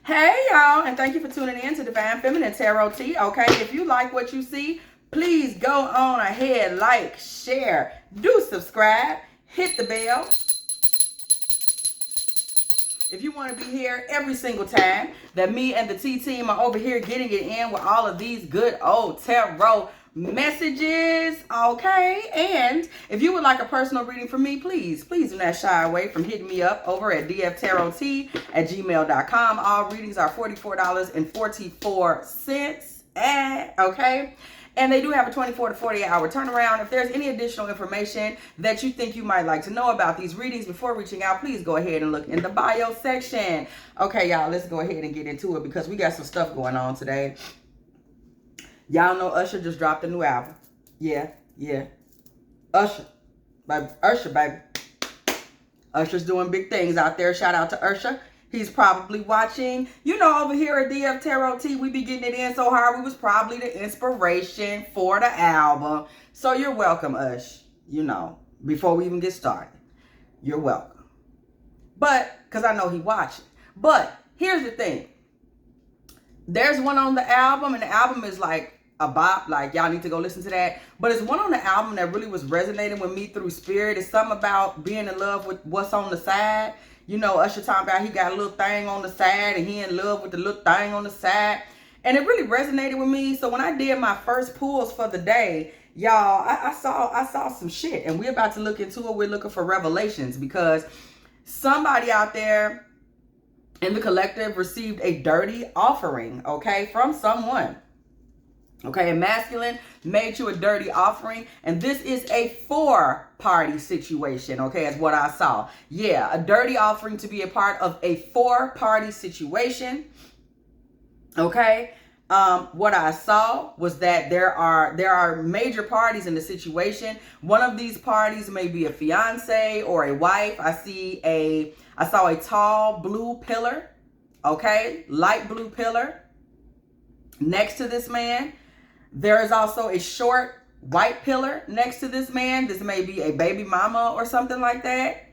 Hey y'all, and thank you for tuning in to Divine Feminine Tarot Tea. Okay, if you like what you see, please go on ahead, like, share, do subscribe, hit the bell. If you want to be here every single time that me and the T team are over here getting it in with all of these good old tarot messages, okay? And if you would like a personal reading from me, please do not shy away from hitting me up over at dftarottea@gmail.com. All readings are $44.44, okay? And they do have a 24 to 48 hour turnaround. If there's any additional information that you think you might like to know about these readings before reaching out, please go ahead and look in the bio section. Okay, y'all, let's go ahead and get into it because we got some stuff going on today. Y'all know Usher just dropped a new album. Yeah. Usher, baby. Usher's doing big things out there. Shout out to Usher. He's probably watching. You know, over here at DF Tarot Tea, we be getting it in so hard. We was probably the inspiration for the album. So you're welcome, Ush. You know, before we even get started. You're welcome. But, because I know he watching. But, here's the thing. There's one on the album, and the album is like a bop. Like, y'all need to go listen to that. But it's one on the album that really was resonating with me through spirit. It's something about being in love with what's on the side. You know, Usher talking about he got a little thing on the side and he in love with the little thing on the side. And it really resonated with me. So when I did my first pulls for the day, y'all, I saw some shit. And we're about to look into it. We're looking for revelations because somebody out there in the collective received a dirty offering, okay, from someone. Okay, a masculine made you a dirty offering, and this is a 4-party situation, okay, is what I saw. Yeah, a dirty offering to be a part of a 4-party situation, okay. What I saw was that there are major parties in the situation. One of these parties may be a fiance or a wife. I saw a tall blue pillar, okay, light blue pillar next to this man. There is also a short white pillar next to this man. This may be a baby mama or something like that.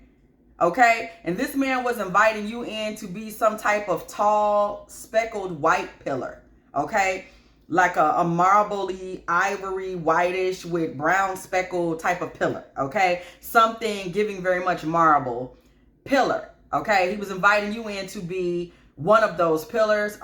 Okay. And this man was inviting you in to be some type of tall, speckled white pillar. Okay. Like a marbly, ivory, whitish with brown speckled type of pillar. Okay. Something giving very much marble pillar. Okay. He was inviting you in to be one of those pillars.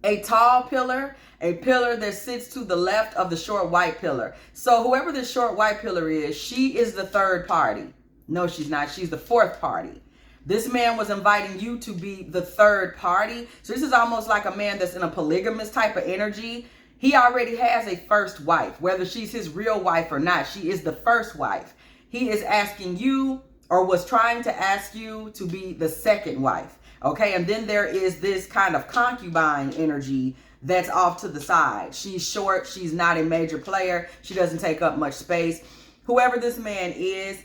A tall pillar, a pillar that sits to the left of the short white pillar. So whoever this short white pillar is, she is the third party. No, she's not. She's the fourth party. This man was inviting you to be the third party. So this is almost like a man that's in a polygamous type of energy. He already has a first wife, whether she's his real wife or not. She is the first wife. He is asking you, or was trying to ask you, to be the second wife. Okay, and then there is this kind of concubine energy that's off to the side. She's short. She's not a major player. She doesn't take up much space. Whoever this man is,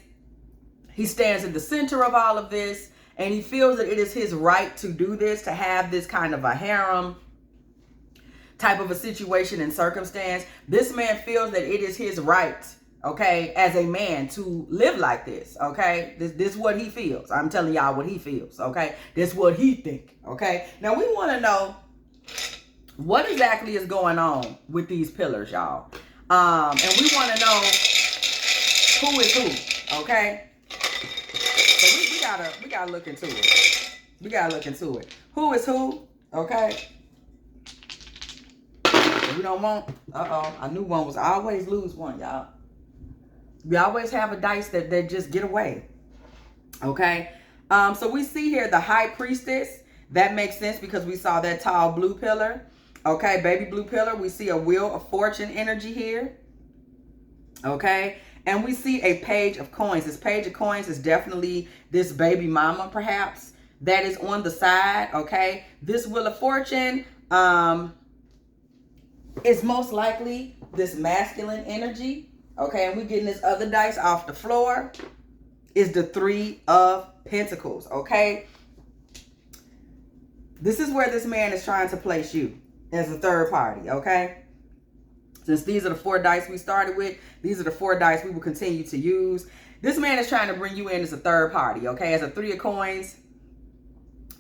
he stands at the center of all of this, and he feels that it is his right to do this, to have this kind of a harem type of a situation and circumstance. This man feels that it is his right, okay, as a man to live like this, okay? This is what he feels. I'm telling y'all what he feels, okay? This is what he think, okay? Now, we want to know what exactly is going on with these pillars, y'all. And we want to know who is who, okay? So we gotta look into it. We gotta look into it. Who is who, okay? We don't want, I knew one was always lose one, y'all. We always have a dice that just get away. Okay. So we see here the high priestess. That makes sense because we saw that tall blue pillar. Okay. Baby blue pillar. We see a wheel of fortune energy here. Okay. And we see a page of coins. This page of coins is definitely this baby mama, perhaps, that is on the side. Okay. This wheel of fortune is most likely this masculine energy. Okay, and we're getting this other dice off the floor. Is the 3 of Pentacles, okay? This is where this man is trying to place you as a third party, okay? Since these are the 4 dice we started with, these are the 4 dice we will continue to use. This man is trying to bring you in as a third party, okay? As a 3 of coins,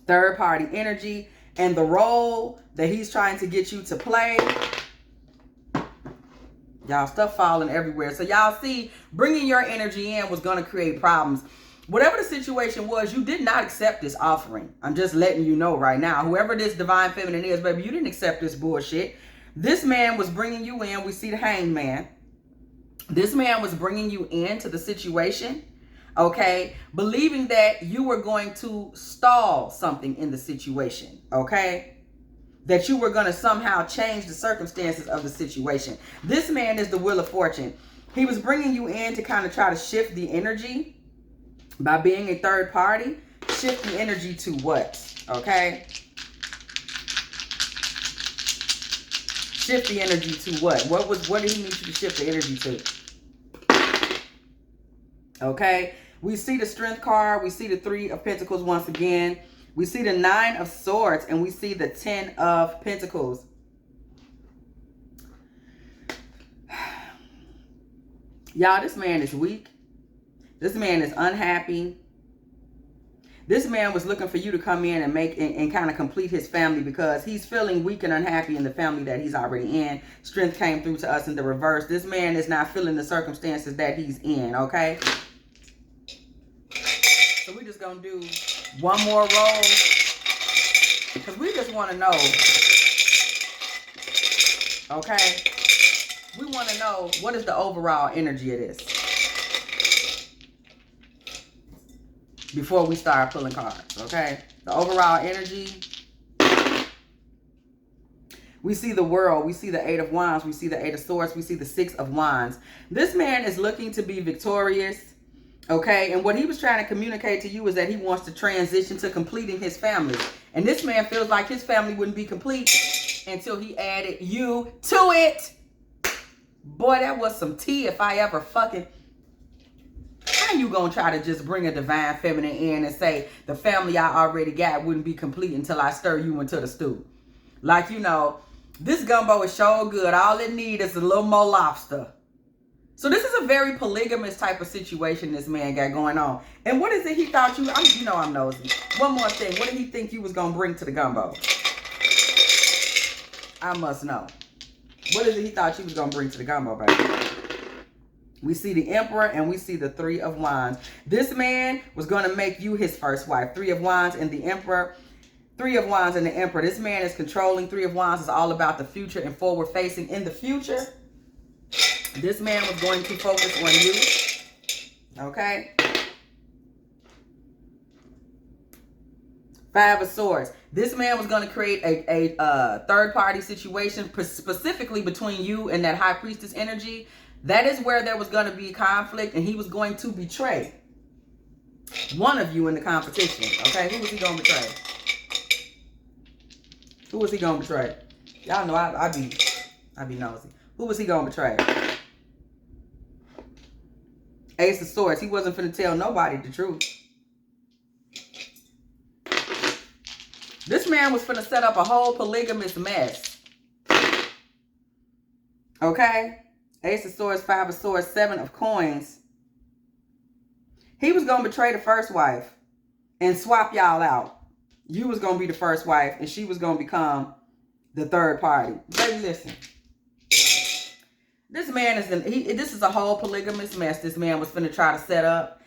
third party energy, and the role that he's trying to get you to play. Y'all, stuff falling everywhere. So y'all see, bringing your energy in was going to create problems. Whatever the situation was, you did not accept this offering. I'm just letting you know right now. Whoever this divine feminine is, baby, you didn't accept this bullshit. This man was bringing you in. We see the Hanged Man. This man was bringing you into the situation, okay, believing that you were going to stall something in the situation, okay, that you were going to somehow change the circumstances of the situation. This man is the Wheel of Fortune. He was bringing you in to kind of try to shift the energy by being a third party. Shift the energy to what, okay? Shift the energy to what? What did he need you to shift the energy to? Okay, we see the Strength card. We see the 3 of Pentacles once again. We see the 9 of Swords, and we see the 10 of Pentacles. Y'all, this man is weak. This man is unhappy. This man was looking for you to come in and make and kind of complete his family, because he's feeling weak and unhappy in the family that he's already in. Strength came through to us in the reverse. This man is not feeling the circumstances that he's in, okay? So we're just going to do one more roll, because we just want to know, okay? We want to know, what is the overall energy of this before we start pulling cards, okay? The overall energy. We see the World. We see the 8 of Wands. We see the 8 of Swords. We see the 6 of Wands. This man is looking to be victorious, okay? And what he was trying to communicate to you is that he wants to transition to completing his family. And this man feels like his family wouldn't be complete until he added you to it. Boy, that was some tea if I ever fucking... How you gonna try to just bring a divine feminine in and say the family I already got wouldn't be complete until I stir you into the stew? Like, you know, this gumbo is so good. All it needs is a little more lobster. So this is a very polygamous type of situation this man got going on. And what is it he thought you... you know I'm nosy. One more thing. What did he think you was gonna bring to the gumbo? I must know. What is it he thought you was gonna bring to the gumbo, baby? We see the Emperor and we see the 3 of Wands. This man was going to make you his first wife. 3 of Wands and the Emperor. 3 of Wands and the Emperor. This man is controlling. 3 of Wands is all about the future and forward facing. In the future, this man was going to focus on you. Okay. 5 of Swords. This man was going to create a third party situation, specifically between you and that High Priestess energy. That is where there was going to be conflict, and he was going to betray one of you in the competition. Okay, who was he going to betray? Who was he going to betray? Y'all know I be nosy. Who was he going to betray? Ace of Swords. He wasn't finna tell nobody the truth. This man was finna set up a whole polygamous mess. Okay? Ace of Swords, 5 of Swords, 7 of Coins. He was going to betray the first wife and swap y'all out. You was going to be the first wife and she was going to become the third party. Baby, listen. This man is this is a whole polygamous mess this man was finna try to set up.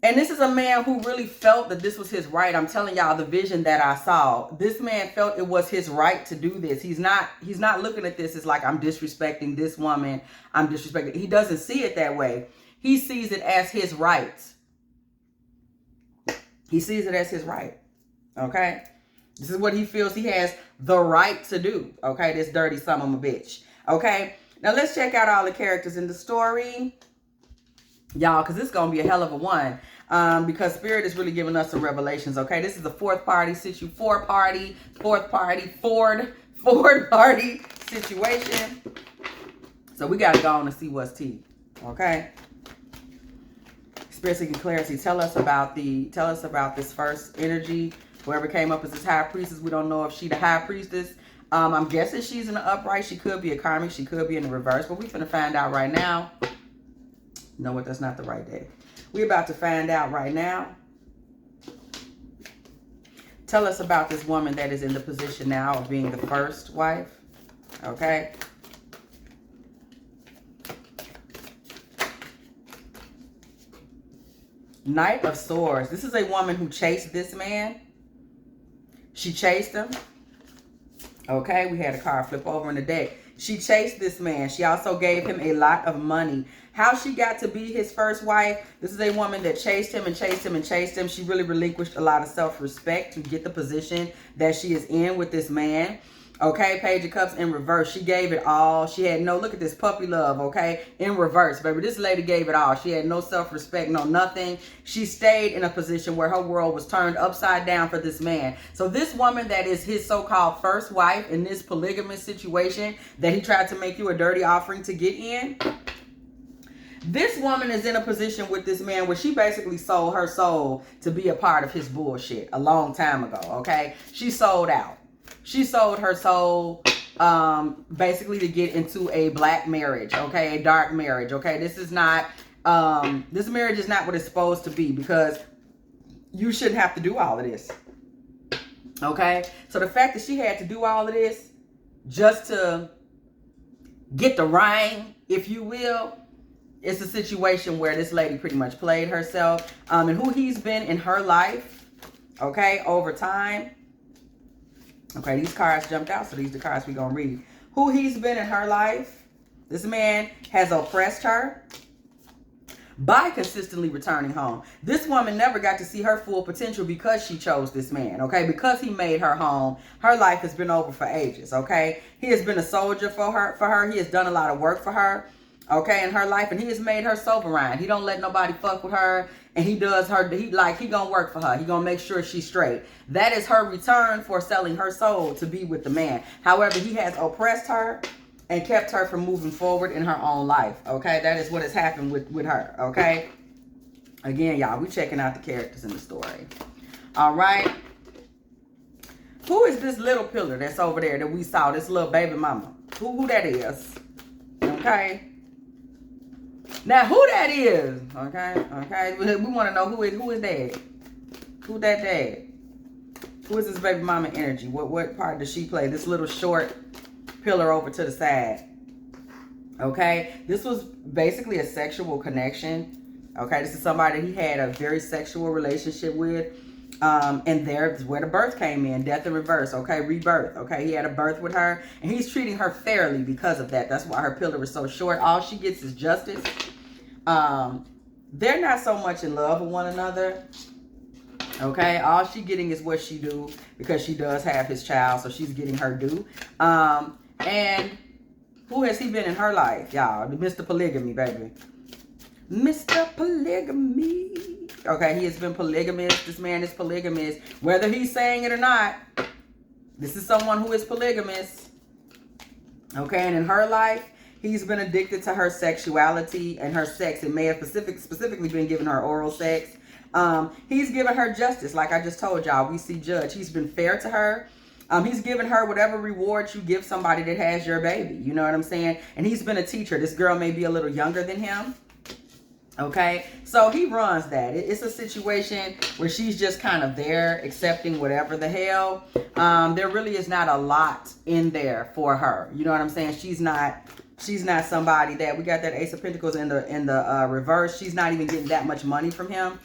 And this is a man who really felt that this was his right. I'm telling y'all the vision that I saw. This man felt it was his right to do this. He's not looking at this as like, I'm disrespecting this woman. I'm disrespecting. He doesn't see it that way. He sees it as his right. He sees it as his right. Okay? This is what he feels he has the right to do. Okay? This dirty son of a bitch. Okay? Now let's check out all the characters in the story. Y'all, because this is going to be a hell of a one. Because Spirit is really giving us some revelations, okay? This is a fourth party situation. So we got to go on and see what's tea, okay? Spirit seeking clarity. Tell us about this first energy. Whoever came up as this High Priestess, we don't know if she the High Priestess. I'm guessing she's in the upright. She could be a karmic. She could be in the reverse. But we're finna find out right now. You know what? That's not the right day. We're about to find out right now. Tell us about this woman that is in the position now of being the first wife. Okay. Knight of Swords. This is a woman who chased this man. She chased him. Okay, we had a card flip over in the deck. She chased this man. She also gave him a lot of money. How she got to be his first wife, this is a woman that chased him and chased him and chased him. She really relinquished a lot of self-respect to get the position that she is in with this man. Okay, Page of Cups in reverse. She gave it all. She had no, look at this puppy love, okay? In reverse, baby. This lady gave it all. She had no self-respect, no nothing. She stayed in a position where her world was turned upside down for this man. So this woman that is his so-called first wife in this polygamous situation that he tried to make you a dirty offering to get in, this woman is in a position with this man where she basically sold her soul to be a part of his bullshit a long time ago, okay? She sold out. She sold her soul basically to get into a black marriage, okay? A dark marriage, okay? This is not, this marriage is not what it's supposed to be, because you shouldn't have to do all of this, okay? So the fact that she had to do all of this just to get the ring, if you will, it's a situation where this lady pretty much played herself. And who he's been in her life, okay, over time. Okay, these cards jumped out, so these are the cards we're going to read. Who he's been in her life. This man has oppressed her by consistently returning home. This woman never got to see her full potential because she chose this man, okay? Because he made her home. Her life has been over for ages, okay? He has been a soldier for her. He has done a lot of work for her, okay, in her life, and he has made her sovereign. He don't let nobody fuck with her, and he does her, he gonna work for her. He gonna make sure she's straight. That is her return for selling her soul to be with the man. However, he has oppressed her and kept her from moving forward in her own life, okay? That is what has happened with her, okay? Again, y'all, we checking out the characters in the story. All right. Who is this little pillar that's over there that we saw, this little baby mama? Who that is, okay? Now, who that is, okay? We want to know who is that? Who that dad? Who is this baby mama energy? What part does she play? This little short pillar over to the side, okay? This was basically a sexual connection, okay? This is somebody he had a very sexual relationship with, and there's where the birth came in, death in reverse, okay? Rebirth, okay? He had a birth with her, and he's treating her fairly because of that. That's why her pillar is so short. All she gets is justice. They're not so much in love with one another, okay? All she getting is what she do, because she does have his child, so she's getting her due. And who has he been in her life, y'all? Mr. Polygamy, baby. Mr. Polygamy. Okay, he has been polygamous. This man is polygamous. Whether he's saying it or not, this is someone who is polygamous. Okay, and in her life, he's been addicted to her sexuality and her sex. It may have specifically been giving her oral sex. He's given her justice. Like I just told y'all, we see judge. He's been fair to her. He's given her whatever rewards you give somebody that has your baby. You know what I'm saying? And he's been a teacher. This girl may be a little younger than him. Okay, so he runs that. It's a situation where she's just kind of there accepting whatever the hell. There really is not a lot in there for her. You know what I'm saying? She's not somebody that, we got that Ace of Pentacles in the reverse. She's not even getting that much money from him.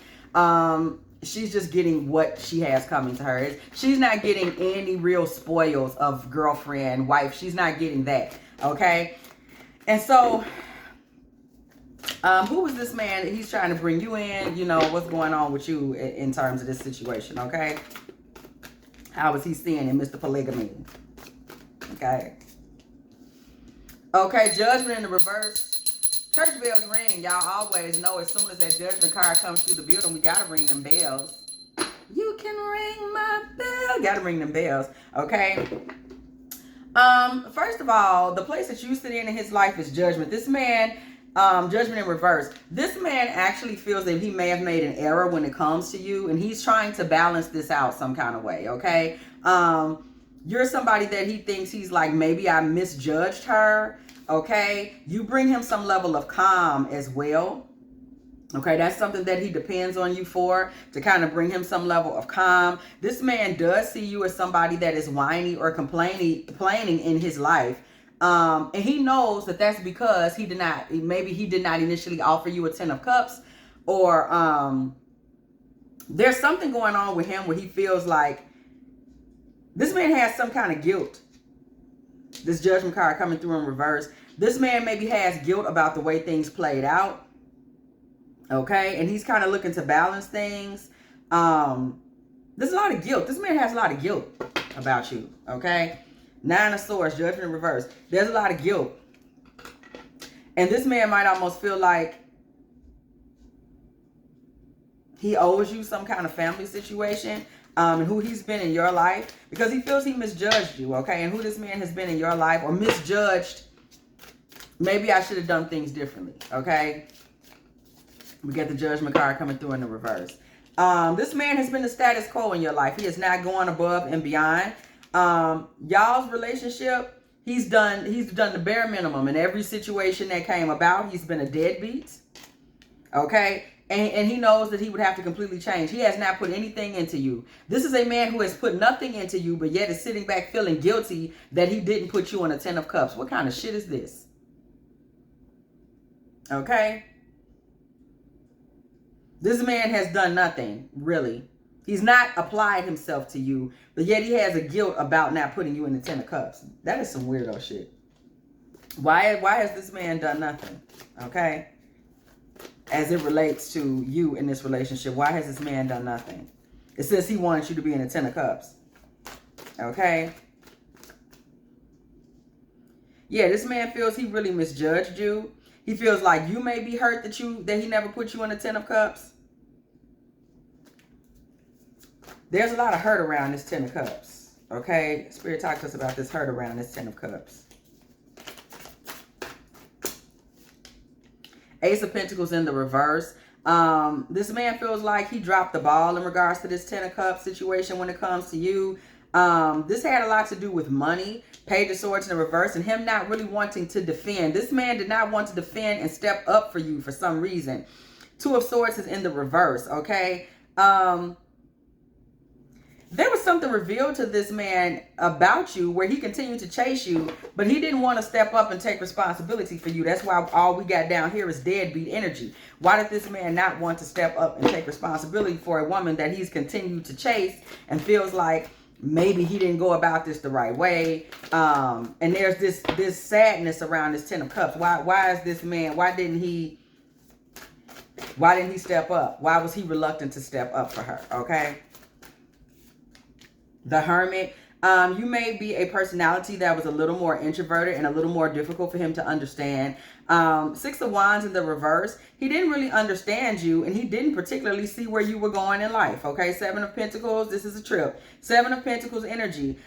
She's just getting what she has coming to her. She's not getting any real spoils of girlfriend, wife. She's not getting that, okay? And so, who is this man that he's trying to bring you in? You know, what's going on with you in terms of this situation, okay? How is he seeing in Mr. Polygamy? Okay. Okay, Judgment in the reverse. Church bells ring. Y'all always know as soon as that Judgment card comes through the building, we gotta ring them bells. You can ring my bell. Gotta ring them bells, okay? First of all, the place that you sit in his life is Judgment. This man, Judgment in reverse. This man actually feels that he may have made an error when it comes to you, and he's trying to balance this out some kind of way, okay? You're somebody that he thinks he's like, maybe I misjudged her. Okay, you bring him some level of calm as well. Okay, that's something that he depends on you for, to kind of bring him some level of calm. This man does see you as somebody that is whiny or complaining in his life. And he knows that that's because maybe he did not initially offer you a 10 of cups, or there's something going on with him where he feels like this man has some kind of guilt. This Judgment card coming through in reverse. This man maybe has guilt about the way things played out. Okay, and he's kind of looking to balance things. There's a lot of guilt. This man has a lot of guilt about you. Okay, 9 of Swords, Judgment in reverse. There's a lot of guilt, and this man might almost feel like he owes you some kind of family situation, and who he's been in your life, because he feels he misjudged you. Okay, and who this man has been in your life or misjudged. Maybe I should have done things differently. Okay. We get the Judgment card coming through in the reverse. This man has been the status quo in your life. He is not going above and beyond. Y'all's relationship, he's done the bare minimum in every situation that came about. He's been a deadbeat. Okay? And he knows that he would have to completely change. He has not put anything into you. This is a man who has put nothing into you, but yet is sitting back feeling guilty that he didn't put you on a 10 of cups. What kind of shit is this? Okay? This man has done nothing, really. He's not applied himself to you, but yet he has a guilt about not putting you in the 10 of cups. That is some weirdo shit. Why has this man done nothing? Okay? As it relates to you in this relationship, why has this man done nothing? It says he wants you to be in the 10 of cups. Okay? Yeah, this man feels he really misjudged you. He feels like you may be hurt that he never put you in the 10 of cups. There's a lot of hurt around this 10 of cups. Okay? Spirit talk to us about this hurt around this 10 of cups. Ace of Pentacles in the reverse. This man feels like he dropped the ball in regards to this 10 of cups situation when it comes to you. This had a lot to do with money. Page of Swords in the reverse, and him not really wanting to defend. This man did not want to defend and step up for you for some reason. 2 of Swords is in the reverse, okay? There was something revealed to this man about you where he continued to chase you, but he didn't want to step up and take responsibility for you. That's why all we got down here is deadbeat energy. Why did this man not want to step up and take responsibility for a woman that he's continued to chase and feels like maybe he didn't go about this the right way? And there's this sadness around this 10 of cups. Why is this man, why didn't he step up? Why was he reluctant to step up for her? Okay. The Hermit. You may be a personality that was a little more introverted and a little more difficult for him to understand. 6 of Wands in the reverse. He didn't really understand you, and he didn't particularly see where you were going in life. Okay, 7 of Pentacles. This is a trip. 7 of Pentacles energy.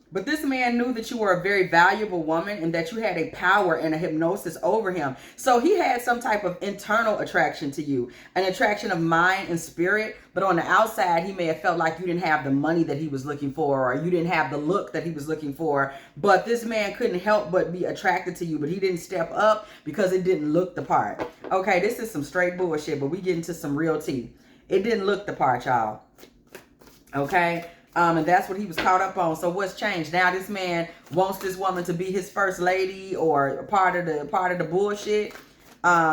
But this man knew that you were a very valuable woman and that you had a power and a hypnosis over him. So he had some type of internal attraction to you, an attraction of mind and spirit. But on the outside, he may have felt like you didn't have the money that he was looking for, or you didn't have the look that he was looking for. But this man couldn't help but be attracted to you, but he didn't step up because it didn't look the part. Okay, this is some straight bullshit, but we get into some real tea. It didn't look the part, y'all. Okay? And that's what he was caught up on. So what's changed? Now this man wants this woman to be his first lady or part of the bullshit.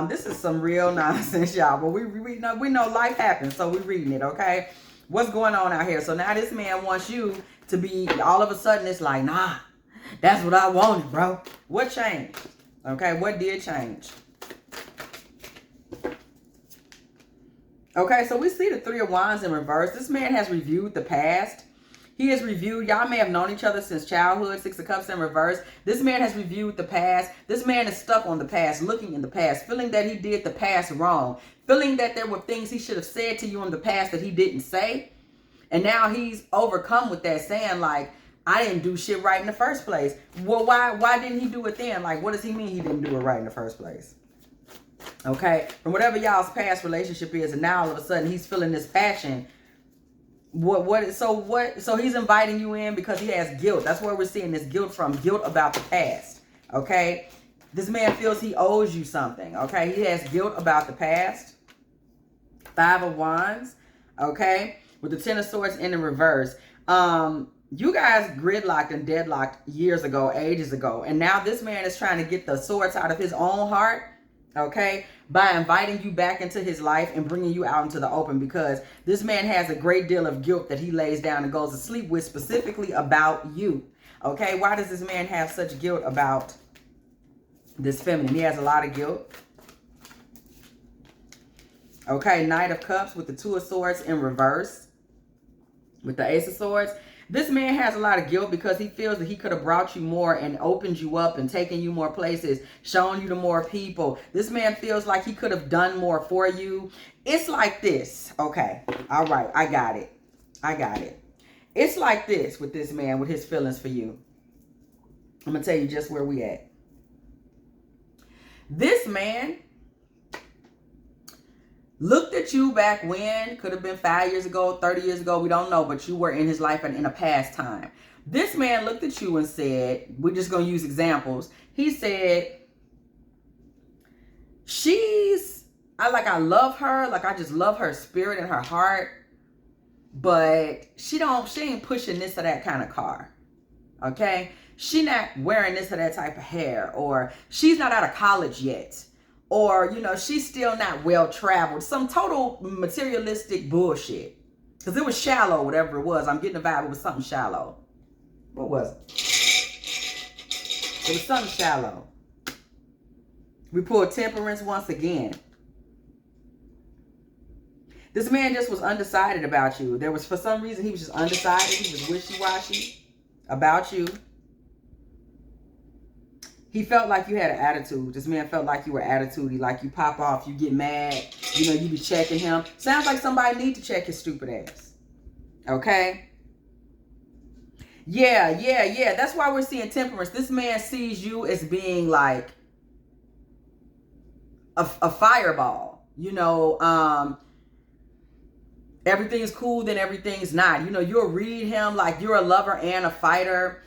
This is some real nonsense, y'all. But we know life happens, so we're reading it, okay? What's going on out here? So now this man wants you to be, all of a sudden it's like, nah, that's what I wanted, bro. What changed? Okay, what did change? Okay, so we see the 3 of Wands in reverse. This man has reviewed the past. He has reviewed, y'all may have known each other since childhood. 6 of Cups in reverse. This man has reviewed the past. This man is stuck on the past, looking in the past, feeling that he did the past wrong, feeling that there were things he should have said to you in the past that he didn't say. And now he's overcome with that, saying like, I didn't do shit right in the first place. Well, why didn't he do it then? Like, what does he mean he didn't do it right in the first place? Okay, from whatever y'all's past relationship is, and now all of a sudden he's feeling this passion. So he's inviting you in because he has guilt. That's where we're seeing this guilt from. Guilt about the past. Okay. This man feels he owes you something, okay? He has guilt about the past. 5 of Wands, okay? With the 10 of Swords in the reverse. You guys gridlocked and deadlocked years ago, ages ago. And now this man is trying to get the swords out of his own heart, okay? By inviting you back into his life and bringing you out into the open, because this man has a great deal of guilt that he lays down and goes to sleep with, specifically about you, okay? Why does this man have such guilt about this feminine? He has a lot of guilt. Okay, Knight of Cups with the 2 of Swords in reverse. With the Ace of Swords. This man has a lot of guilt because he feels that he could have brought you more and opened you up and taken you more places, shown you to more people. This man feels like he could have done more for you. It's like this. Okay. All right. I got it. I got it. It's like this with this man, with his feelings for you. I'm going to tell you just where we at. This man looked at you back when, could have been 5 years ago, 30 years ago, we don't know, but you were in his life and in a past time. This man looked at you and said, we're just going to use examples. He said, I love her, like I just love her spirit and her heart, but she ain't pushing this or that kind of car, okay? She not wearing this or that type of hair, or she's not out of college yet. Or, you know, she's still not well-traveled. Some total materialistic bullshit. Because it was shallow, whatever it was. I'm getting the vibe it was something shallow. What was it? It was something shallow. We pulled Temperance once again. This man just was undecided about you. There was, for some reason, he was just undecided. He was wishy-washy about you. He felt like you had an attitude. This man felt like you were attitudey, like you pop off, you get mad, you know, you be checking him. Sounds like somebody need to check his stupid ass. Okay? Yeah. That's why we're seeing Temperance. This man sees you as being like a fireball. You know, everything's cool, then everything's not. You know, you'll read him like you're a lover and a fighter.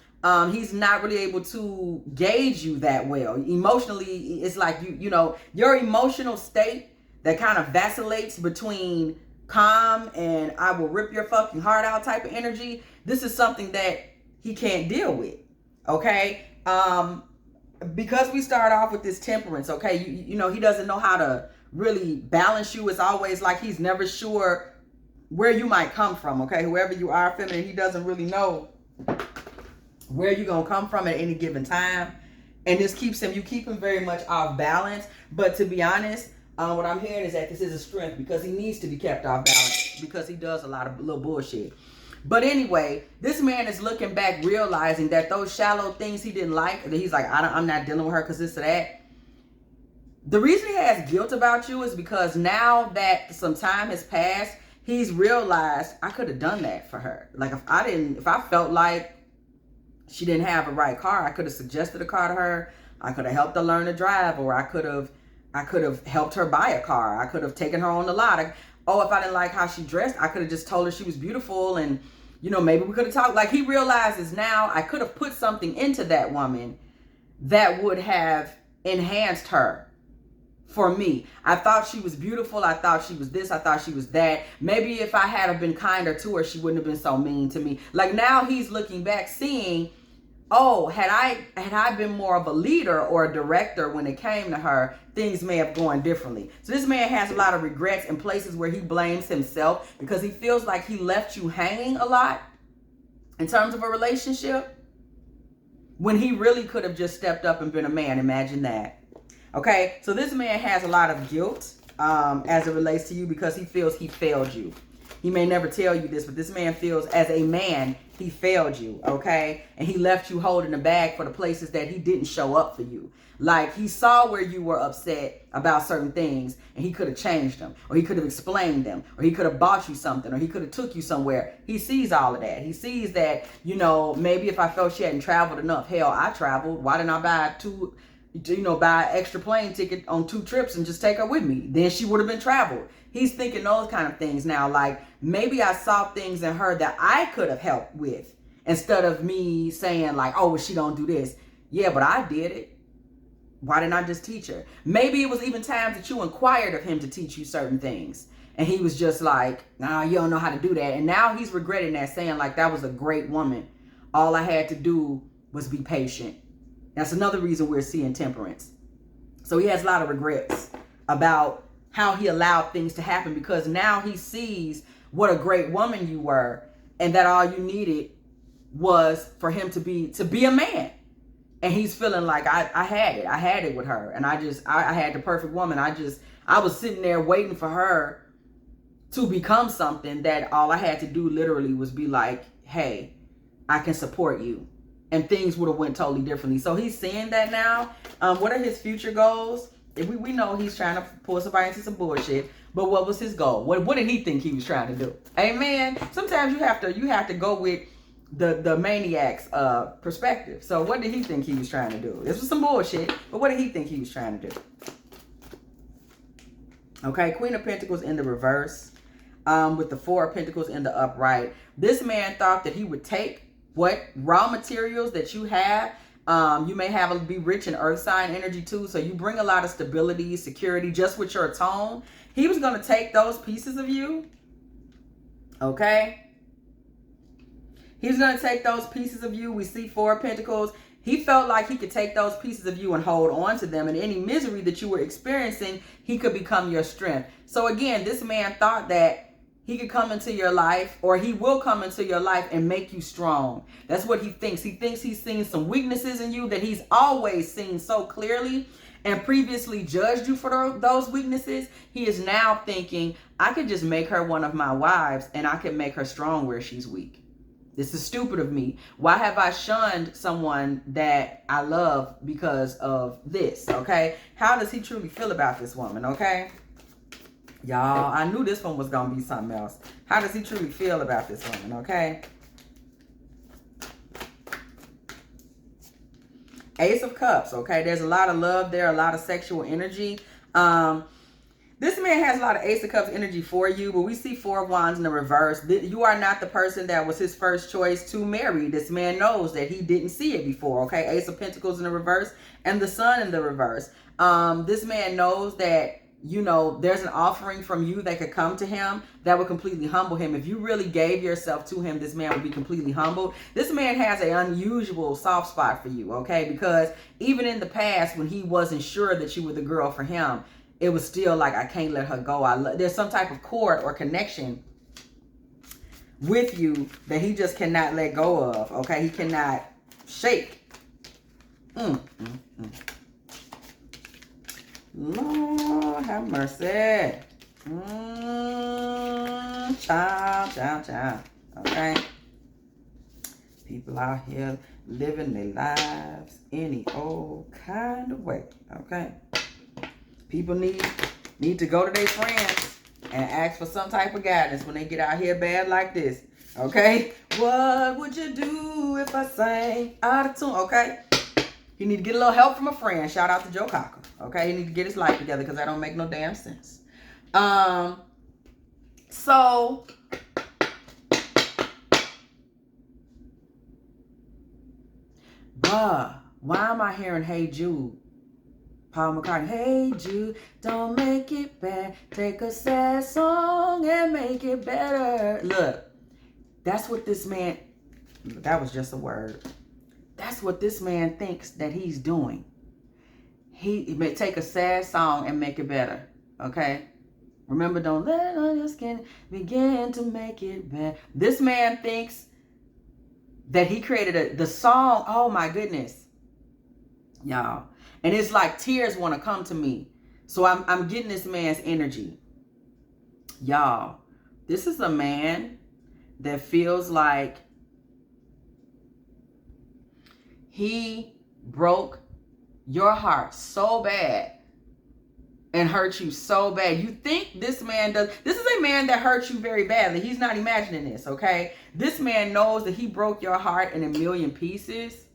He's not really able to gauge you that well. Emotionally, it's like you know, your emotional state that kind of vacillates between calm and I will rip your fucking heart out type of energy. This is something that he can't deal with. Okay? Because we start off with this Temperance, okay? You know, he doesn't know how to really balance you. It's always like he's never sure where you might come from, okay? Whoever you are, feminine, he doesn't really know where you're going to come from at any given time. And this keeps him, you keep him very much off balance. But to be honest, what I'm hearing is that this is a strength because he needs to be kept off balance because he does a lot of little bullshit. But anyway, this man is looking back, realizing that those shallow things he didn't like, that he's like, I'm not dealing with her because this or that. The reason he has guilt about you is because now that some time has passed, he's realized I could have done that for her. Like if I felt like she didn't have a right car, I could have suggested a car to her. I could have helped her learn to drive, or I could have helped her buy a car. I could have taken her on the lot. If I didn't like how she dressed, I could have just told her she was beautiful, and you know, maybe we could have talked. Like he realizes now I could have put something into that woman that would have enhanced her. For me, I thought she was beautiful. I thought she was this. I thought she was that. Maybe if I had have been kinder to her, she wouldn't have been so mean to me. Like now he's looking back, seeing, oh, had I been more of a leader or a director when it came to her, things may have gone differently. So this man has a lot of regrets in places where he blames himself because he feels like he left you hanging a lot in terms of a relationship when he really could have just stepped up and been a man. Imagine that. Okay, so this man has a lot of guilt as it relates to you because he feels he failed you. He may never tell you this, but this man feels as a man, he failed you, okay? And he left you holding the bag for the places that he didn't show up for you. Like he saw where you were upset about certain things and he could have changed them, or he could have explained them, or he could have bought you something, or he could have took you somewhere. He sees all of that. He sees that, you know, maybe if I felt she hadn't traveled enough, hell, I traveled. Why didn't I buy an extra plane ticket on 2 trips and just take her with me? Then she would have been traveled. He's thinking those kind of things now. Like maybe I saw things in her that I could have helped with instead of me saying like, oh, well, she don't do this. Yeah, but I did it. Why didn't I just teach her? Maybe it was even times that you inquired of him to teach you certain things. And he was just like, nah, you don't know how to do that. And now he's regretting that, saying like, that was a great woman. All I had to do was be patient. That's another reason we're seeing temperance. So he has a lot of regrets about how he allowed things to happen, because now he sees what a great woman you were, and that all you needed was for him to be a man. And he's feeling like I had it with her, and I had the perfect woman. I was sitting there waiting for her to become something that all I had to do literally was be like, hey, I can support you. And things would have went totally differently. So he's seeing that now. What are his future goals? We know he's trying to pull somebody into some bullshit. But what was his goal? What did he think he was trying to do? Amen. Sometimes you have to go with the maniac's perspective. So what did he think he was trying to do? This was some bullshit. But what did he think he was trying to do? Okay, Queen of Pentacles in the reverse. With the Four of Pentacles in the upright. This man thought that he would take what raw materials that you have. You may be rich in earth sign energy too. So you bring a lot of stability, security, just with your tone. He was going to take those pieces of you. Okay. He's going to take those pieces of you. We see Four of Pentacles. He felt like he could take those pieces of you and hold on to them. And any misery that you were experiencing, he could become your strength. So again, this man thought that he could come into your life, or he will come into your life and make you strong. That's what he thinks. He thinks he's seen some weaknesses in you that he's always seen so clearly and previously judged you for those weaknesses. He is now thinking, I could just make her one of my wives and I can make her strong where she's weak. This is stupid of me. Why have I shunned someone that I love because of this? Okay. How does he truly feel about this woman? Okay. Y'all, I knew this one was going to be something else. How does he truly feel about this woman, okay? Ace of Cups, okay? There's a lot of love there, a lot of sexual energy. This man has a lot of Ace of Cups energy for you, but we see Four of Wands in the reverse. You are not the person that was his first choice to marry. This man knows that he didn't see it before, okay? Ace of Pentacles in the reverse and the Sun in the reverse. This man knows that, you know, there's an offering from you that could come to him that would completely humble him. If you really gave yourself to him, this man would be completely humbled. This man has an unusual soft spot for you, okay? Because even in the past, when he wasn't sure that you were the girl for him, it was still like, I can't let her go. There's some type of cord or connection with you that he just cannot let go of, okay? He cannot shake. Lord have mercy. Child. Okay. People out here living their lives any old kind of way. Okay. People need to go to their friends and ask for some type of guidance when they get out here bad like this. Okay. What would you do if I sang out of tune? Okay. You need to get a little help from a friend. Shout out to Joe Cocker. Okay, he need to get his life together because that don't make no damn sense. So why am I hearing Hey Jude? Paul McCartney, hey Jude, don't make it bad. Take a sad song and make it better. Look, that's what this man, that was just a word. That's what this man thinks that he's doing. He may take a sad song and make it better. Okay? Remember, don't let on your skin begin to make it better. This man thinks that he created the song. Oh my goodness. Y'all. And it's like tears want to come to me. So I'm getting this man's energy. Y'all. This is a man that feels like he broke your heart so bad and hurt you so bad. You think this man does. This is a man that hurt you very badly. He's not imagining this, okay? This man knows that he broke your heart in a million pieces.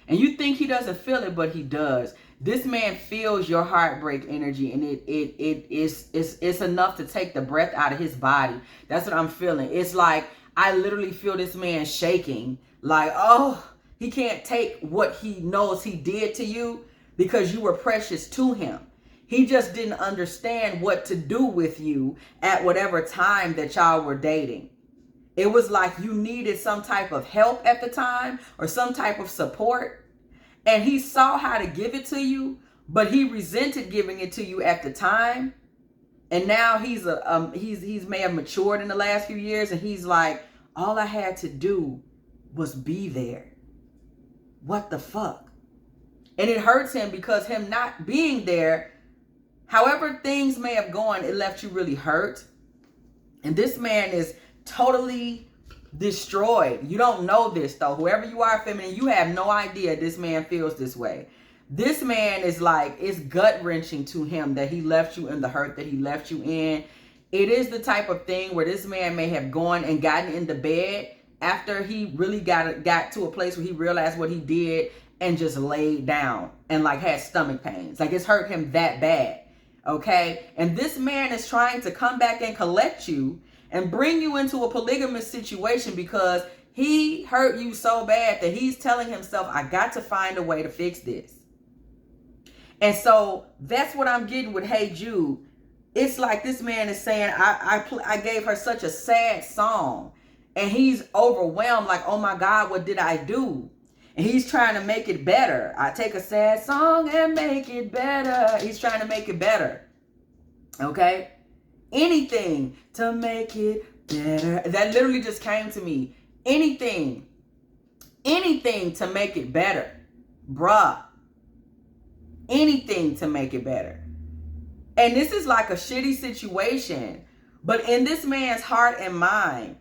And you think he doesn't feel it, but he does. This man feels your heartbreak energy, and it's enough to take the breath out of his body. That's what I'm feeling. It's like I literally feel this man shaking. Like, oh, He can't take what he knows he did to you because you were precious to him. He just didn't understand what to do with you at whatever time that y'all were dating. It was like you needed some type of help at the time or some type of support. And he saw how to give it to you, but he resented giving it to you at the time. And now he's may have matured in the last few years, and he's like, all I had to do was be there. What the fuck? And it hurts him because him not being there, however things may have gone, it left you really hurt. And this man is totally destroyed. You don't know this though. Whoever you are, feminine, you have no idea this man feels this way. This man is like, it's gut-wrenching to him that he left you in the hurt that he left you in. It is the type of thing where this man may have gone and gotten into bed after he really got to a place where he realized what he did and just laid down and like had stomach pains. Like it's hurt him that bad. Okay. And this man is trying to come back and collect you and bring you into a polygamous situation because he hurt you so bad that he's telling himself, I got to find a way to fix this. And so that's what I'm getting with Hey Jude. It's like this man is saying, I gave her such a sad song, and he's overwhelmed like, oh my God, what did I do? And he's trying to make it better. I take a sad song and make it better. He's trying to make it better. Okay? Anything to make it better. That literally just came to me. Anything to make it better. Bruh. Anything to make it better. And this is like a shitty situation. But in this man's heart and mind,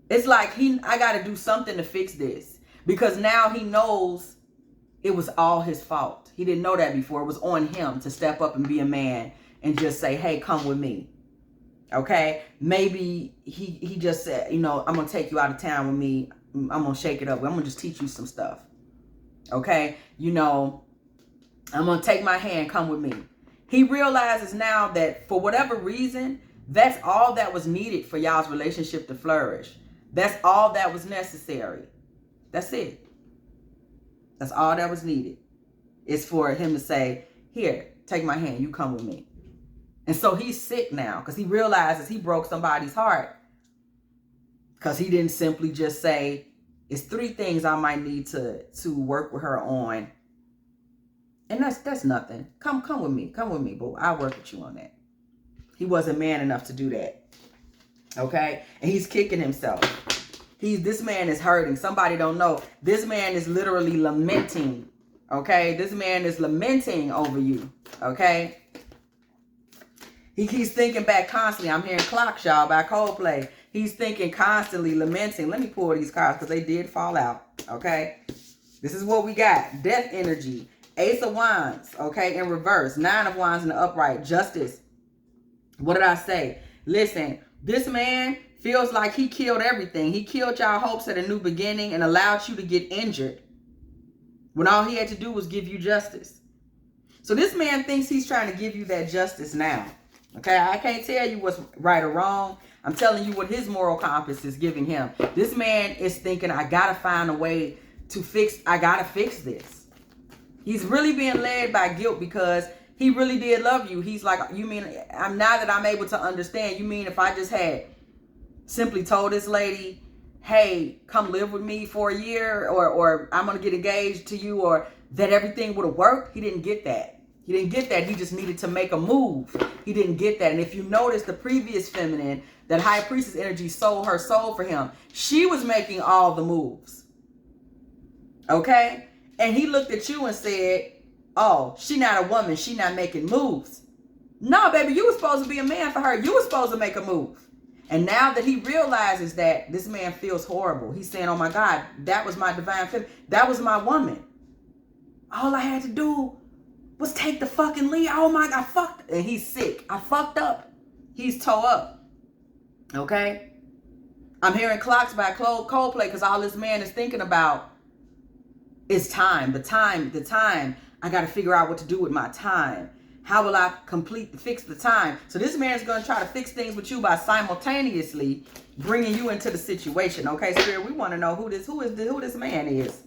it's like I got to do something to fix this. Because now he knows it was all his fault. He didn't know that before. It was on him to step up and be a man and just say, hey, come with me. Okay? Maybe he just said, I'm going to take you out of town with me. I'm going to shake it up. I'm going to just teach you some stuff. Okay? I'm going to take my hand, come with me. He realizes now that for whatever reason, that's all that was needed for y'all's relationship to flourish. That's all that was necessary. That's it. That's all that was needed. It's for him to say, here, take my hand, you come with me. And so he's sick now because he realizes he broke somebody's heart. Because he didn't simply just say, it's 3 things I might need to work with her on. And that's nothing. Come with me, boo. I'll work with you on that. He wasn't man enough to do that. Okay? And he's kicking himself. This man is hurting. Somebody don't know. This man is literally lamenting. Okay? This man is lamenting over you. Okay? He's thinking back constantly. I'm hearing Clock, y'all, by Coldplay. He's thinking constantly, lamenting. Let me pull these cards because they did fall out. Okay? This is what we got. Death energy. Ace of Wands, okay, in reverse. 9 of Wands in the upright. Justice. What did I say? Listen, this man feels like he killed everything. He killed y'all hopes at a new beginning and allowed you to get injured when all he had to do was give you justice. So this man thinks he's trying to give you that justice now. Okay, I can't tell you what's right or wrong. I'm telling you what his moral compass is giving him. This man is thinking, I got to find a way to fix this. He's really being led by guilt because he really did love you. He's like, you mean, now that I'm able to understand, you mean if I just had simply told this lady, hey, come live with me for a year or I'm going to get engaged to you or that everything would have worked? He didn't get that. He didn't get that. He just needed to make a move. He didn't get that. And if you notice the previous feminine, that high priestess energy sold her soul for him. She was making all the moves. Okay? And he looked at you and said, oh, she not a woman. She not making moves. No, baby, you were supposed to be a man for her. You were supposed to make a move. And now that he realizes that, this man feels horrible. He's saying, oh my God, that was my divine feminine. That was my woman. All I had to do was take the fucking lead. Oh my God, I fucked. And he's sick. I fucked up. He's toe up. Okay? I'm hearing Clocks by Coldplay because all this man is thinking about is time. The time. I got to figure out what to do with my time. How will I fix the time? So this man is going to try to fix things with you by simultaneously bringing you into the situation. Okay, Spirit, we want to know who this man is.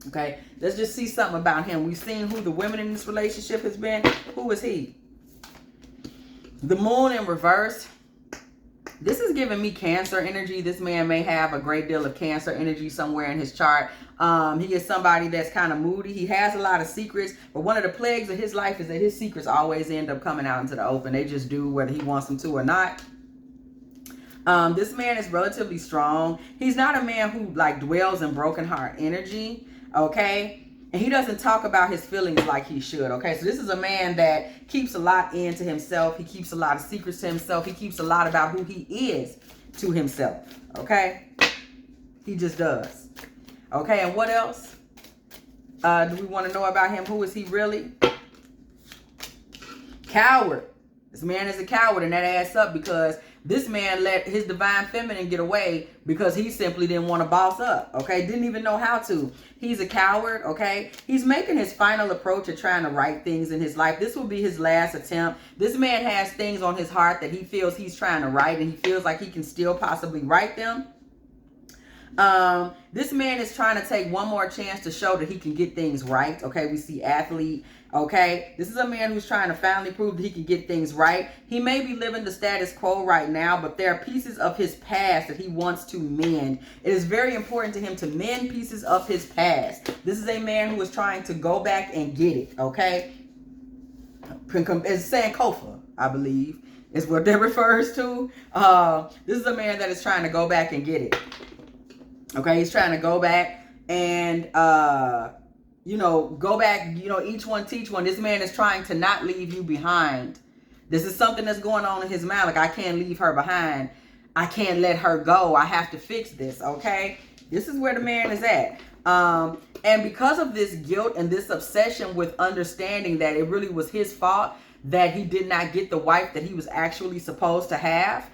Okay, let's just see something about him. We've seen who the women in this relationship has been. Who is he? The moon in reverse. This is giving me Cancer energy. This man may have a great deal of Cancer energy somewhere in his chart. He is somebody that's kind of moody. He has a lot of secrets, but one of the plagues of his life is that his secrets always end up coming out into the open. They just do whether he wants them to or not. This man is relatively strong. He's not a man who like dwells in broken heart energy, okay? And he doesn't talk about his feelings like he should, okay? So this is a man that keeps a lot into himself. He keeps a lot of secrets to himself. He keeps a lot about who he is to himself, okay? He just does. Okay, and what else do we want to know about him? Who is he really? Coward. This man is a coward, and that adds up because this man let his divine feminine get away because he simply didn't want to boss up, okay? Didn't even know how to. He's a coward, okay? He's making his final approach at trying to right things in his life. This will be his last attempt. This man has things on his heart that he feels he's trying to right, and he feels like he can still possibly right them. This man is trying to take one more chance to show that he can get things right. Okay, we see athlete. Okay, this is a man who's trying to finally prove that he can get things right. He may be living the status quo right now, but there are pieces of his past that he wants to mend. It is very important to him to mend pieces of his past. This is a man who is trying to go back and get it. Okay, it's Sankofa, I believe, is what that refers to. This is a man that is trying to go back and get it. Okay, he's trying to go back and, go back, each one teach one. This man is trying to not leave you behind. This is something that's going on in his mind. Like, I can't leave her behind. I can't let her go. I have to fix this, okay? This is where the man is at. And because of this guilt and this obsession with understanding that it really was his fault that he did not get the wife that he was actually supposed to have,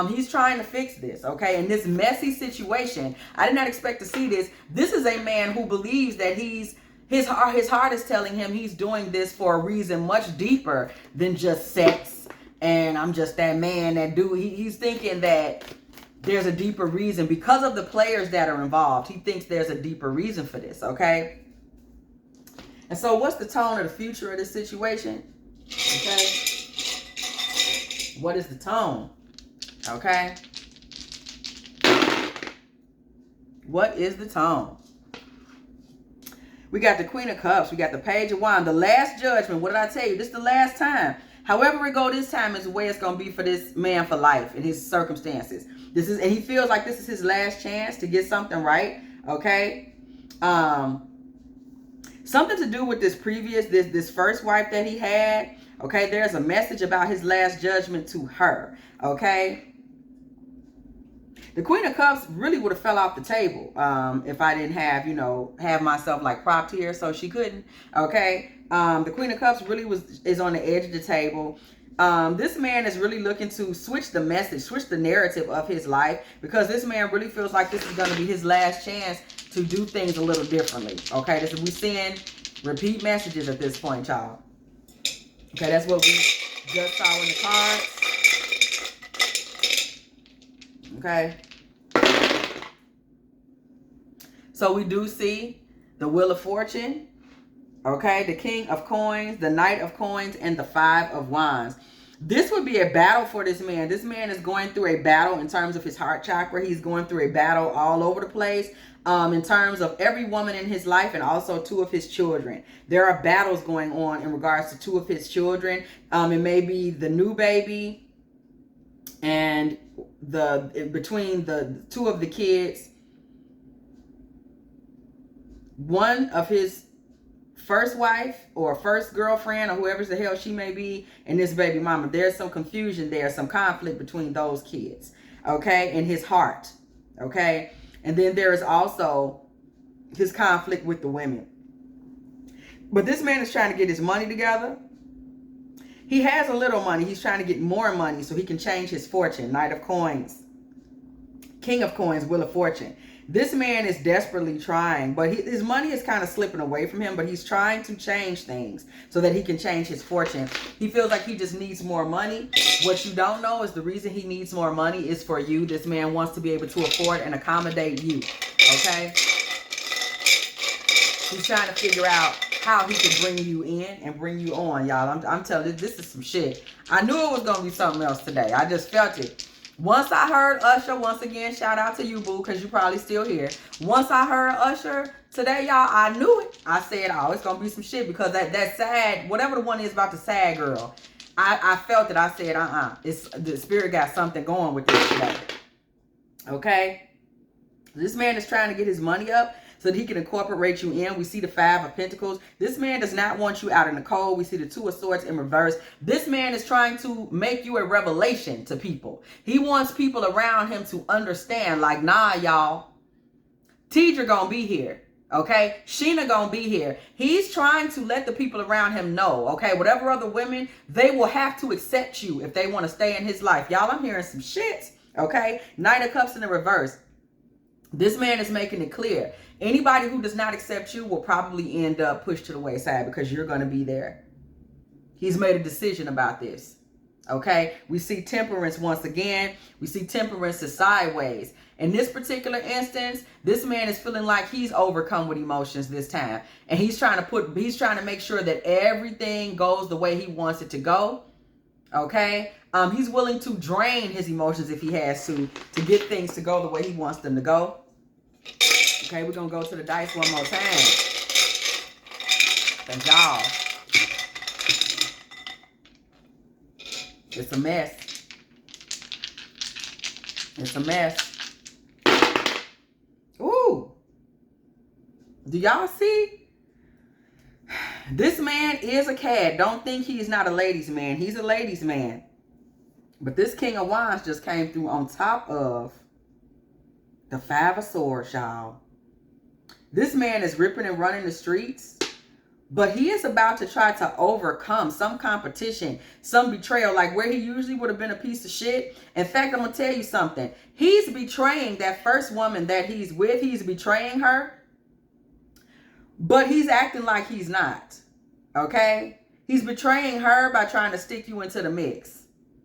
he's trying to fix this, okay? In this messy situation, I did not expect to see this. This is a man who believes that his heart is telling him he's doing this for a reason much deeper than just sex. And I'm just that man, that dude. He's thinking that there's a deeper reason because of the players that are involved. He thinks there's a deeper reason for this, okay? And so what's the tone of the future of this situation? Okay? What is the tone? Okay. What is the tone? We got the Queen of Cups. We got the Page of Wands. The last judgment. What did I tell you? This is the last time. However it go this time is the way it's going to be for this man for life in his circumstances. And he feels like this is his last chance to get something right. Okay. Something to do with this first wife that he had. Okay. There's a message about his last judgment to her. Okay. The Queen of Cups really would have fell off the table if I didn't have myself like propped here so she couldn't. Okay. The Queen of Cups really is on the edge of the table. This man is really looking to switch the message, switch the narrative of his life, because this man really feels like this is going to be his last chance to do things a little differently. Okay. We're seeing repeat messages at this point, y'all. Okay. That's what we just saw in the cards. Okay. So we do see the Wheel of Fortune. Okay. The King of Coins, the Knight of Coins, and the Five of Wands. This would be a battle for this man. This man is going through a battle in terms of his heart chakra. He's going through a battle all over the place in terms of every woman in his life and also two of his children. There are battles going on in regards to two of his children. It may be the new baby and between the two of the kids, one of his first wife or first girlfriend or whoever the hell she may be, and this baby mama. There's some confusion there, some conflict between those kids, okay, in his heart, okay? And then there is also his conflict with the women. But this man is trying to get his money together. He has a little money. He's trying to get more money so he can change his fortune. Knight of Coins, King of Coins, Wheel of Fortune. This man is desperately trying, but his money is kind of slipping away from him, but he's trying to change things so that he can change his fortune. He feels like he just needs more money. What you don't know is the reason he needs more money is for you. This man wants to be able to afford and accommodate you, okay? He's trying to figure out how he can bring you in and bring you on, y'all. I'm telling you, this is some shit. I knew it was going to be something else today. I just felt it. Once I heard Usher, once again, shout out to you, boo, because you probably still here. Once I heard Usher today, y'all, I knew it. I said, oh, it's going to be some shit because that sad, whatever the one is about the sad girl, I felt it. I said, it's the spirit got something going with this today. Okay? This man is trying to get his money up so that he can incorporate you in. We see the 5 of Pentacles. This man does not want you out in the cold. We see the 2 of Swords in reverse. This man is trying to make you a revelation to people. He wants people around him to understand, like, nah, y'all, Tidra gonna be here. Okay, Sheena gonna be here. He's trying to let the people around him know, okay, whatever other women, they will have to accept you if they want to stay in his life. Y'all, I'm hearing some shit. Okay, Knight of Cups in the reverse. This man is making it clear. Anybody who does not accept you will probably end up pushed to the wayside because you're going to be there. He's made a decision about this. Okay. We see Temperance once again. We see Temperance is sideways. In this particular instance, this man is feeling like he's overcome with emotions this time. And he's trying to make sure that everything goes the way he wants it to go. Okay. He's willing to drain his emotions if he has to get things to go the way he wants them to go. Okay, we're going to go to the dice one more time. Thank y'all. It's a mess. It's a mess. Ooh. Do y'all see? This man is a cad. Don't think he's not a ladies' man. He's a ladies' man. But this King of Wands just came through on top of the 5 of Swords, y'all. This man is ripping and running the streets, but he is about to try to overcome some competition, some betrayal, like where he usually would have been a piece of shit. In fact, I'm going to tell you something. He's betraying that first woman that he's with. He's betraying her, but he's acting like he's not. Okay? He's betraying her by trying to stick you into the mix.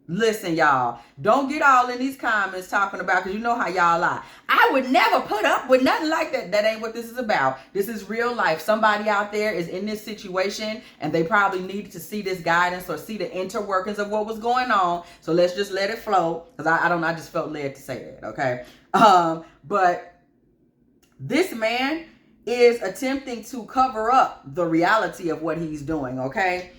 Listen, y'all, don't get all in these comments talking about, because you know how y'all lie. I would never put up with nothing like that. That ain't what this is about. This is real life. Somebody out there is in this situation and they probably needed to see this guidance or see the interworkings of what was going on. So let's just let it flow, because I don't know, I just felt led to say that, okay? But this man is attempting to cover up the reality of what he's doing, okay?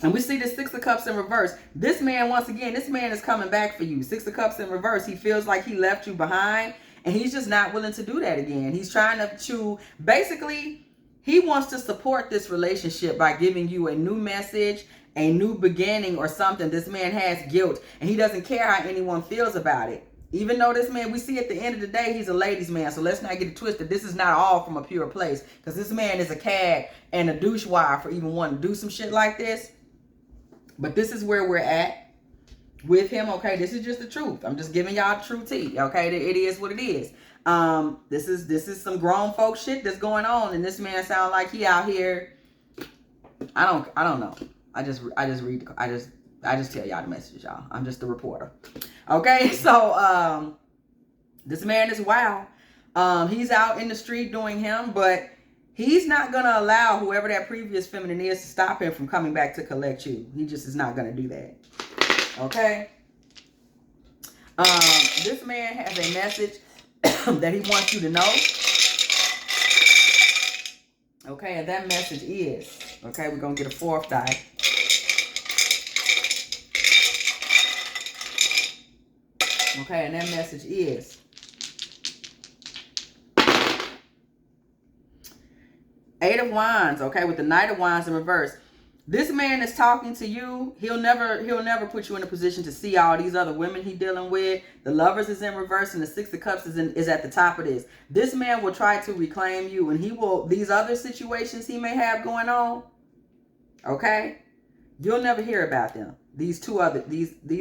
And we see the 6 of Cups in reverse. This man, once again, this man is coming back for you. 6 of Cups in reverse. He feels like he left you behind, and he's just not willing to do that again. He's trying to basically, he wants to support this relationship by giving you a new message, a new beginning or something. This man has guilt, and he doesn't care how anyone feels about it. Even though this man, we see at the end of the day, he's a ladies' man. So let's not get it twisted. This is not all from a pure place, because this man is a cad and a douchewad for even wanting to do some shit like this. But this is where we're at with him, okay? This is just the truth. I'm just giving y'all the true tea, okay? It is what it is. This is some grown folk shit that's going on, and this man sound like he out here. I don't know. I just tell y'all the message, y'all. I'm just the reporter. Okay, so this man is wild. He's out in the street doing him, but he's not going to allow whoever that previous feminine is to stop him from coming back to collect you. He just is not going to do that. Okay? This man has a message that he wants you to know. Okay, and that message is, okay, we're going to get a 4th die. Okay, and that message is, Eight of Wands, okay, with the Knight of Wands in reverse. This man is talking to you. He'll never put you in a position to see all these other women he's dealing with. The Lovers is in reverse, and the 6 of Cups is at the top of this. This man will try to reclaim you, and he will, these other situations he may have going on, okay, you'll never hear about them. These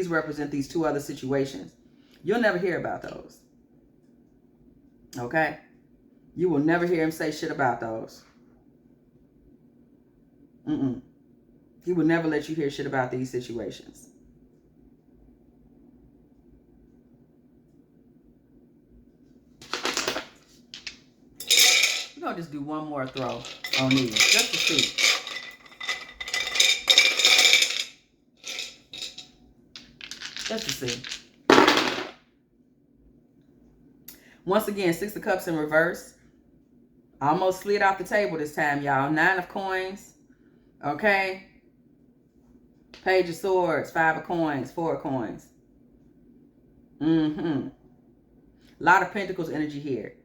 represent these 2 other situations. You'll never hear about those. Okay? You will never hear him say shit about those. He will never let you hear shit about these situations. We're going to just do one more throw on these, just to see. Just to see. Once again, 6 of Cups in reverse. Almost slid off the table this time, y'all. 9 of Coins. Okay. Page of Swords. 5 of Coins. 4 of Coins. A lot of Pentacles energy here.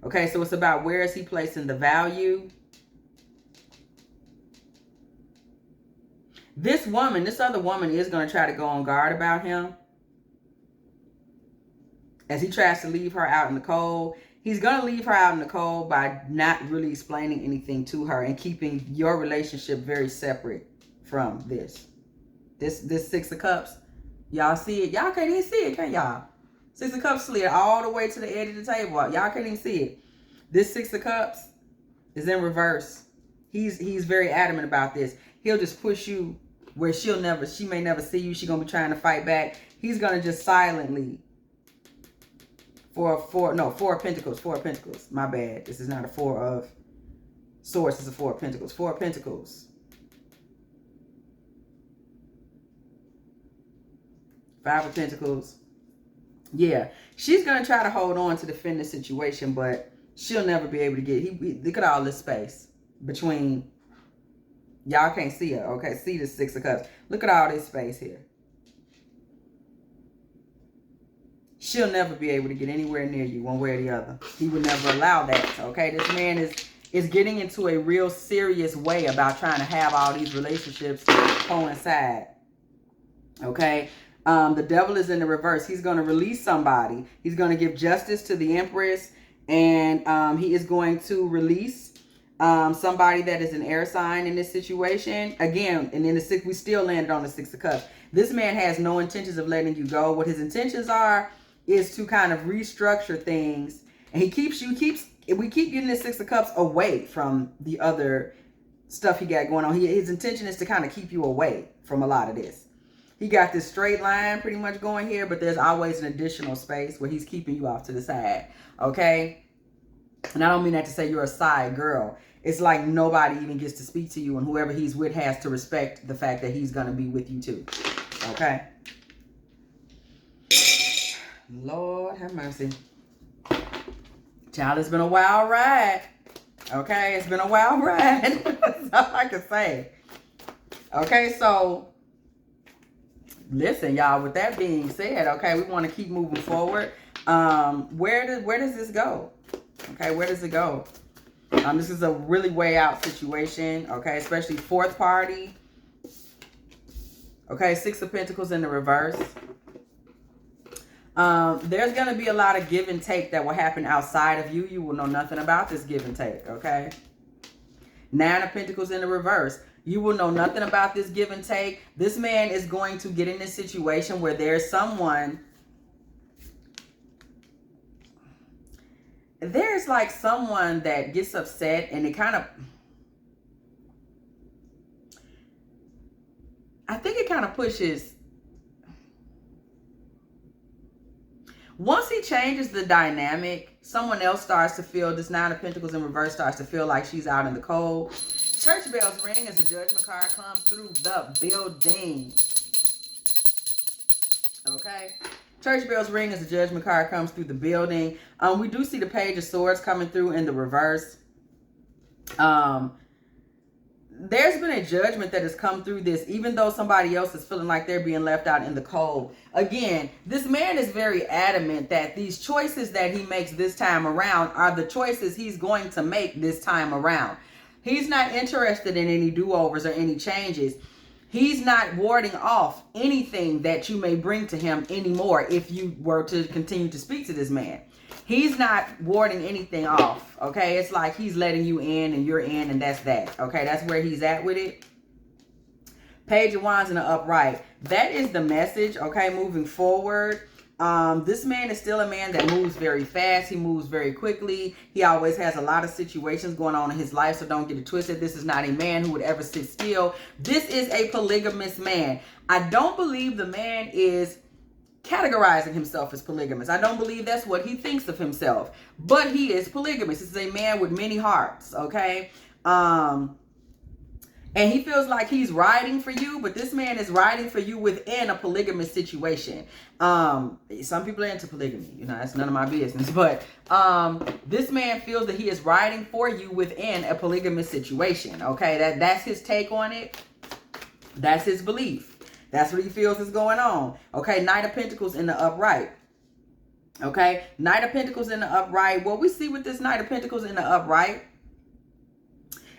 Okay, so it's about where is he placing the value. This woman, this other woman is going to try to go on guard about him. As he tries to leave her out in the cold. He's going to leave her out in the cold by not really explaining anything to her and keeping your relationship very separate from this. This 6 of Cups. Y'all see it? Y'all can't even see it, can y'all? 6 of Cups slid all the way to the edge of the table. Y'all can't even see it. This 6 of Cups is in reverse. He's very adamant about this. He'll just push you where she may never see you. She's going to be trying to fight back. He's going to just silently. 4 of Pentacles. 4 of Pentacles. My bad. This is not a 4 of Swords. It's a 4 of Pentacles. 4 of Pentacles. 5 of Pentacles. Yeah. She's going to try to hold on to defend the situation, but she'll never be able to get... Look at all this space between... Y'all can't see her. Okay. See the 6 of Cups. Look at all this space here. She'll never be able to get anywhere near you one way or the other. He would never allow that. Okay, this man is getting into a real serious way about trying to have all these relationships coincide. Okay, the devil is in the reverse. He's going to release somebody. He's going to give justice to the Empress, and he is going to release somebody that is an air sign in this situation. Again, and in the 6, we still landed on the 6 of Cups. This man has no intentions of letting you go. What his intentions are is to kind of restructure things. And we keep getting this 6 of Cups away from the other stuff he got going on. His intention is to kind of keep you away from a lot of this. He got this straight line pretty much going here, but there's always an additional space where he's keeping you off to the side. Okay? And I don't mean that to say you're a side girl. It's like nobody even gets to speak to you, and whoever he's with has to respect the fact that he's going to be with you too. Okay? Lord have mercy. Child, it's been a wild ride. Okay, it's been a wild ride. That's all I can say. Okay, so listen, y'all, with that being said, okay, we want to keep moving forward. Where does this go? Okay, where does it go? This is a really way out situation, okay, especially 4th party. Okay, 6 of Pentacles in the reverse. There's going to be a lot of give and take that will happen outside of you. You will know nothing about this give and take, okay? 9 of Pentacles in the reverse. You will know nothing about this give and take. This man is going to get in this situation where there's someone... There's like someone that gets upset and it kind of... I think it kind of pushes... Once he changes the dynamic, someone else starts to feel, this 9 of Pentacles in reverse starts to feel like she's out in the cold. Church bells ring as the Judgment card comes through the building. Okay? Church bells ring as the Judgment card comes through the building. We do see the Page of Swords coming through in the reverse. There's been a judgment that has come through this, even though somebody else is feeling like they're being left out in the cold. Again, this man is very adamant that these choices that he makes this time around are the choices he's going to make this time around. He's not interested in any do-overs or any changes. He's not warding off anything that you may bring to him anymore if you were to continue to speak to this man. He's not warding anything off, okay? It's like he's letting you in and you're in and that's that, okay? That's where he's at with it. Page of Wands in the upright. That is the message, okay, moving forward. This man is still a man that moves very fast. He moves very quickly. He always has a lot of situations going on in his life, so don't get it twisted. This is not a man who would ever sit still. This is a polygamous man. I don't believe the man is categorizing himself as polygamous. I don't believe that's what he thinks of himself, but he is polygamous. This is a man with many hearts, okay? And he feels like he's riding for you, but this man is riding for you within a polygamous situation. Some people are into polygamy, you know, that's none of my business. But this man feels that he is riding for you within a polygamous situation, okay? That's his take on it. That's his belief. That's what he feels is going on. Okay, Knight of Pentacles in the upright. Okay, Knight of Pentacles in the upright. What we see with this Knight of Pentacles in the upright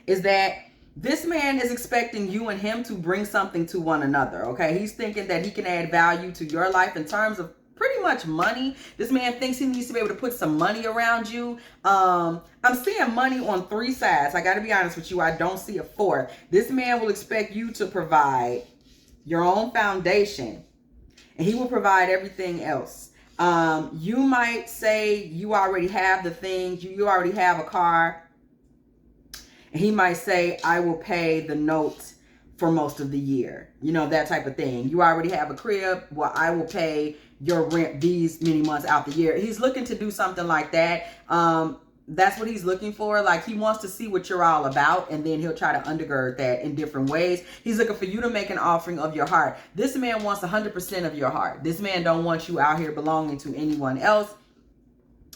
is that this man is expecting you and him to bring something to one another, okay? He's thinking that he can add value to your life in terms of pretty much money. This man thinks he needs to be able to put some money around you. I'm seeing money on 3 sides. I got to be honest with you. I don't see a 4th. This man will expect you to provide your own foundation, and he will provide everything else. You might say you already have the things. You already have a car. He might say, I will pay the note for most of the year. You know, that type of thing. You already have a crib. Well, I will pay your rent these many months out the year. He's looking to do something like that. That's what he's looking for. Like, he wants to see what you're all about, and then he'll try to undergird that in different ways. He's looking for you to make an offering of your heart. This man wants 100% of your heart. This man don't want you out here belonging to anyone else.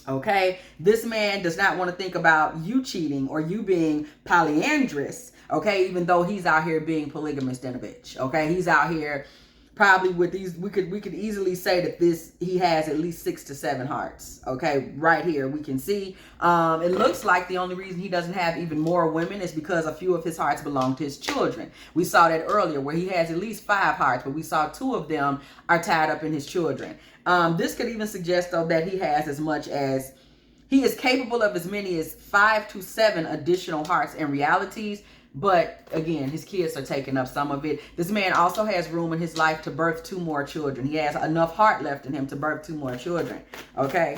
Okay, this man does not want to think about you cheating or you being polyandrous. Okay, even though he's out here being polygamous than a bitch. Okay, he's out here probably with these. We could easily say that he has at least 6 to 7 hearts. Okay, right here we can see. It looks like the only reason he doesn't have even more women is because a few of his hearts belong to his children. We saw that earlier where he has at least 5 hearts, but we saw 2 of them are tied up in his children. This could even suggest, though, that he has as much as, he is capable of as many as 5 to 7 additional hearts and realities. But again, his kids are taking up some of it. This man also has room in his life to birth 2 more children. He has enough heart left in him to birth 2 more children. Okay.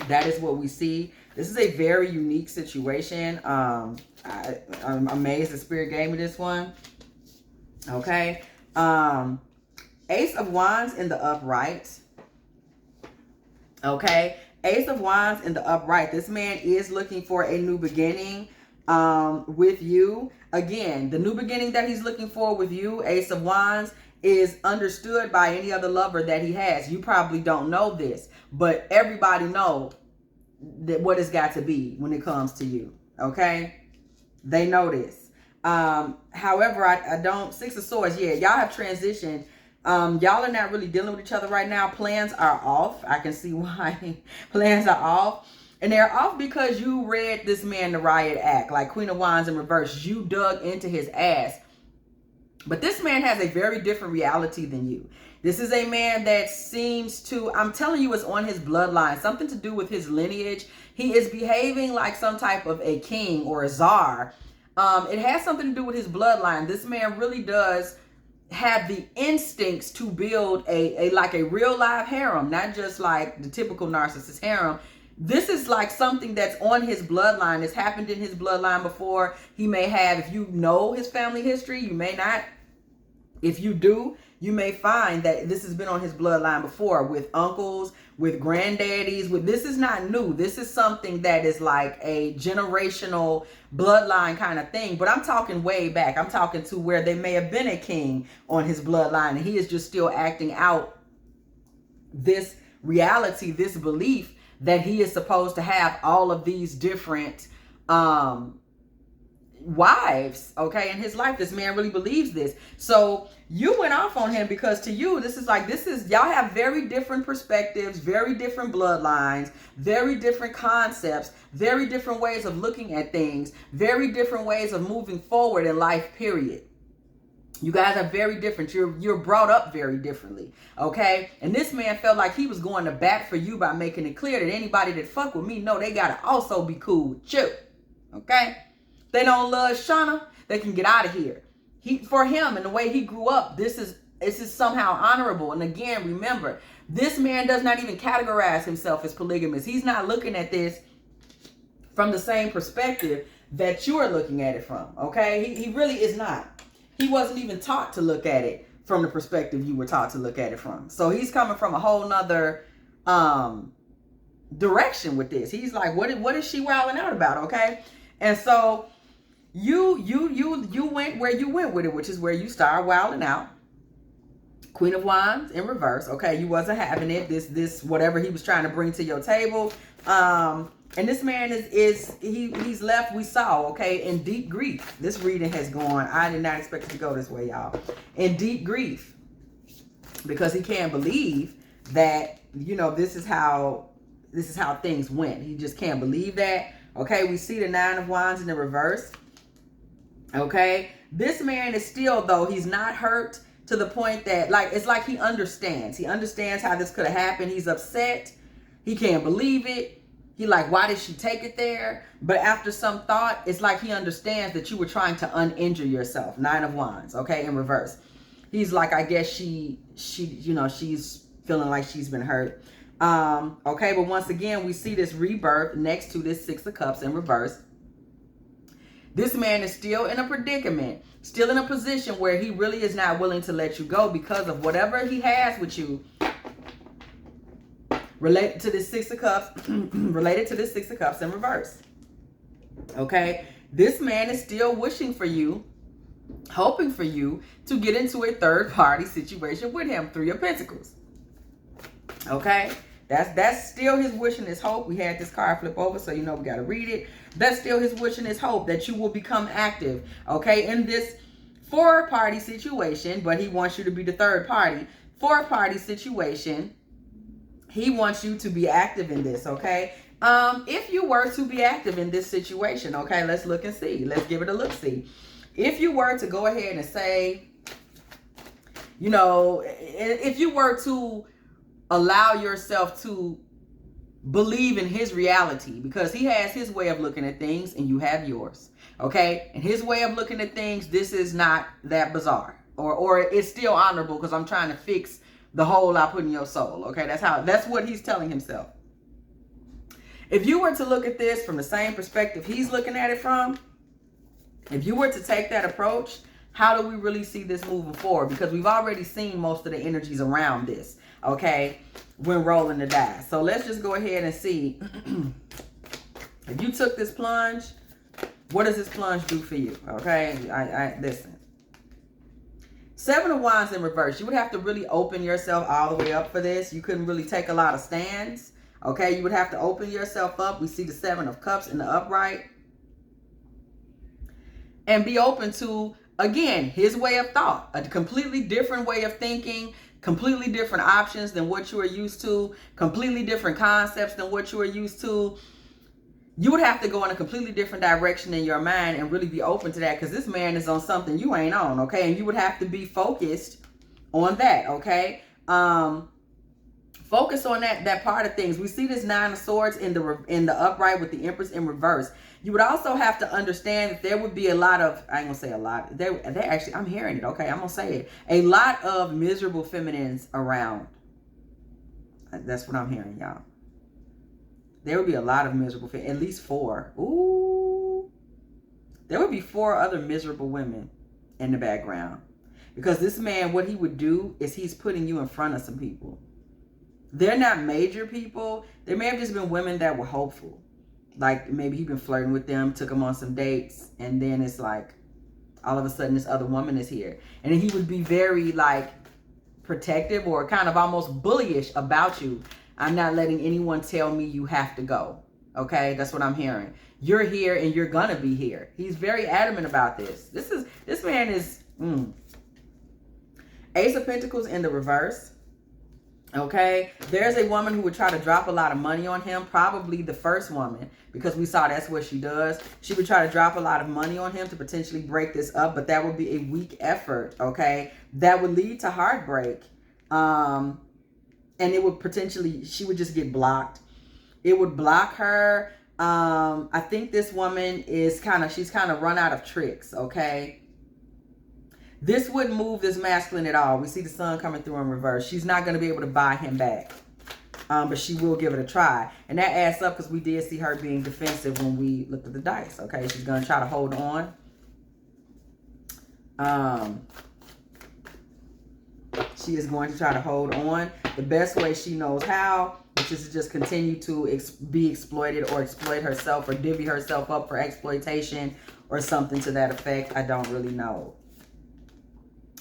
That is what we see. This is a very unique situation. I'm amazed the Spirit gave me this one. Okay. Ace of Wands in the upright. Okay. Ace of Wands in the upright. This man is looking for a new beginning with you. Again, the new beginning that he's looking for with you, Ace of Wands, is understood by any other lover that he has. You probably don't know this, but everybody knows that what it's got to be when it comes to you. Okay. They know this. However, I don't, 6 of Swords. Yeah, y'all have transitioned. Y'all are not really dealing with each other right now. Plans are off. I can see why. Plans are off. And they're off because you read this man the riot act. Like Queen of Wands in reverse. You dug into his ass. But this man has a very different reality than you. This is a man that seems to, I'm telling you, it's on his bloodline. Something to do with his lineage. He is behaving like some type of a king or a czar. It has something to do with his bloodline. This man really does have the instincts to build a real live harem, not just like the typical narcissist harem. This is like something that's on his bloodline. It's happened in his bloodline before. He may have, if you know his family history, you may not. If you do, you may find that this has been on his bloodline before with uncles, with granddaddies. This is not new. This is something that is like a generational bloodline kind of thing. But I'm talking way back. I'm talking to where there may have been a king on his bloodline, and he is just still acting out this reality, this belief that he is supposed to have all of these different wives, okay, in his life. This man really believes this. So you went off on him because to you, y'all have very different perspectives, very different bloodlines, very different concepts, very different ways of looking at things, very different ways of moving forward in life, period. You guys are very different. You're brought up very differently, okay? And this man felt like he was going to bat for you by making it clear that anybody that fuck with me, no, they got to also be cool with you, okay? They don't love Shauna, they can get out of here. For him and the way he grew up, this is this is somehow honorable. And again, remember, this man does not even categorize himself as polygamous. He's not looking at this from the same perspective that you are looking at it from, okay? He really is not. He wasn't even taught to look at it from the perspective you were taught to look at it from. So he's coming from a whole nother direction with this. He's like, what is she wilding out about, okay? And so you went where you went with it, which is where you start wilding out. Queen of Wands in reverse, okay? You wasn't having it. This whatever he was trying to bring to your table. And this man he's left, we saw, okay, in deep grief. This reading has gone, I did not expect it to go this way, y'all. In deep grief. Because he can't believe that, you know, this is how things went. He just can't believe that. Okay, we see the 9 of Wands in the reverse. Okay, this man is still, though, he's not hurt to the point that, like, it's like he understands. He understands how this could have happened. He's upset. He can't believe it. He like, why did she take it there? But after some thought, it's like he understands that you were trying to uninjure yourself. 9 of Wands, okay, in reverse. He's like, I guess she, you know, she's feeling like she's been hurt. Okay, but once again, we see this rebirth next to this 6 of Cups in reverse. This man is still in a predicament, still in a position where he really is not willing to let you go because of whatever he has with you related to this 6 of Cups, related to this 6 of Cups in reverse. Okay, this man is still wishing for you, hoping for you to get into a third party situation with him. 3 of Pentacles. Okay, that's still his wish and his hope. We had this card flip over, so you know we got to read it. That's still his wish and his hope that you will become active, okay, in this 4-party situation, but he wants you to be the third party. 4-party situation. He wants you to be active in this, okay? If you were to be active in this situation, okay, let's look and see. Let's give it a look-see. If you were to go ahead and say, you know, if you were to allow yourself to believe in his reality, because he has his way of looking at things and you have yours, okay? And his way of looking at things, this is not that bizarre, or it's still honorable because I'm trying to fix the hole I put in your soul, okay? That's what he's telling himself. If you were to look at this from the same perspective he's looking at it from, if you were to take that approach, how do we really see this moving forward? Because we've already seen most of the energies around this, okay, when rolling the dice. So let's just go ahead and see. If you took this plunge, what does this plunge do for you? Okay, listen. 7 of Wands in reverse. You would have to really open yourself all the way up for this. You couldn't really take a lot of stands. Okay, you would have to open yourself up. We see the 7 of Cups in the upright. And be open to, again, his way of thought. A completely different way of thinking. Completely different options than what you are used to. Completely different concepts than what you are used to. You would have to go in a completely different direction in your mind and really be open to that, because this man is on something you ain't on, okay? And you would have to be focused on that, okay? Focus on that part of things. We see this 9 of Swords in the upright with the Empress in reverse. You would also have to understand that there would be a lot of, I ain't gonna say a lot, there actually, I'm hearing it, okay? I'm gonna say it. A lot of miserable feminines around. That's what I'm hearing, y'all. There would be a lot of miserable, at least 4. Ooh. There would be 4 other miserable women in the background. Because this man, what he would do is he's putting you in front of some people. They're not major people. They may have just been women that were hopeful. Like maybe he'd been flirting with them, took them on some dates, and then it's like all of a sudden this other woman is here. And then he would be very like protective or kind of almost bullyish about you. I'm not letting anyone tell me you have to go. Okay, that's what I'm hearing. You're here and you're gonna be here. He's very adamant about this. This man is Ace of Pentacles in the reverse. Okay, there's a woman who would try to drop a lot of money on him, probably the first woman, because we saw that's what she does. She would try to drop a lot of money on him to potentially break this up, but that would be a weak effort, okay? That would lead to heartbreak. And it would potentially, she would just get blocked. It would block her. I think this woman is she's kind of run out of tricks, okay? This wouldn't move this masculine at all. We see the sun coming through in reverse. She's not going to be able to buy him back. But she will give it a try. And that adds up because we did see her being defensive when we looked at the dice. Okay, she's going to try to hold on. She is going to try to hold on the best way she knows how, which is to just continue to be exploited or exploit herself or divvy herself up for exploitation or something to that effect. I don't really know.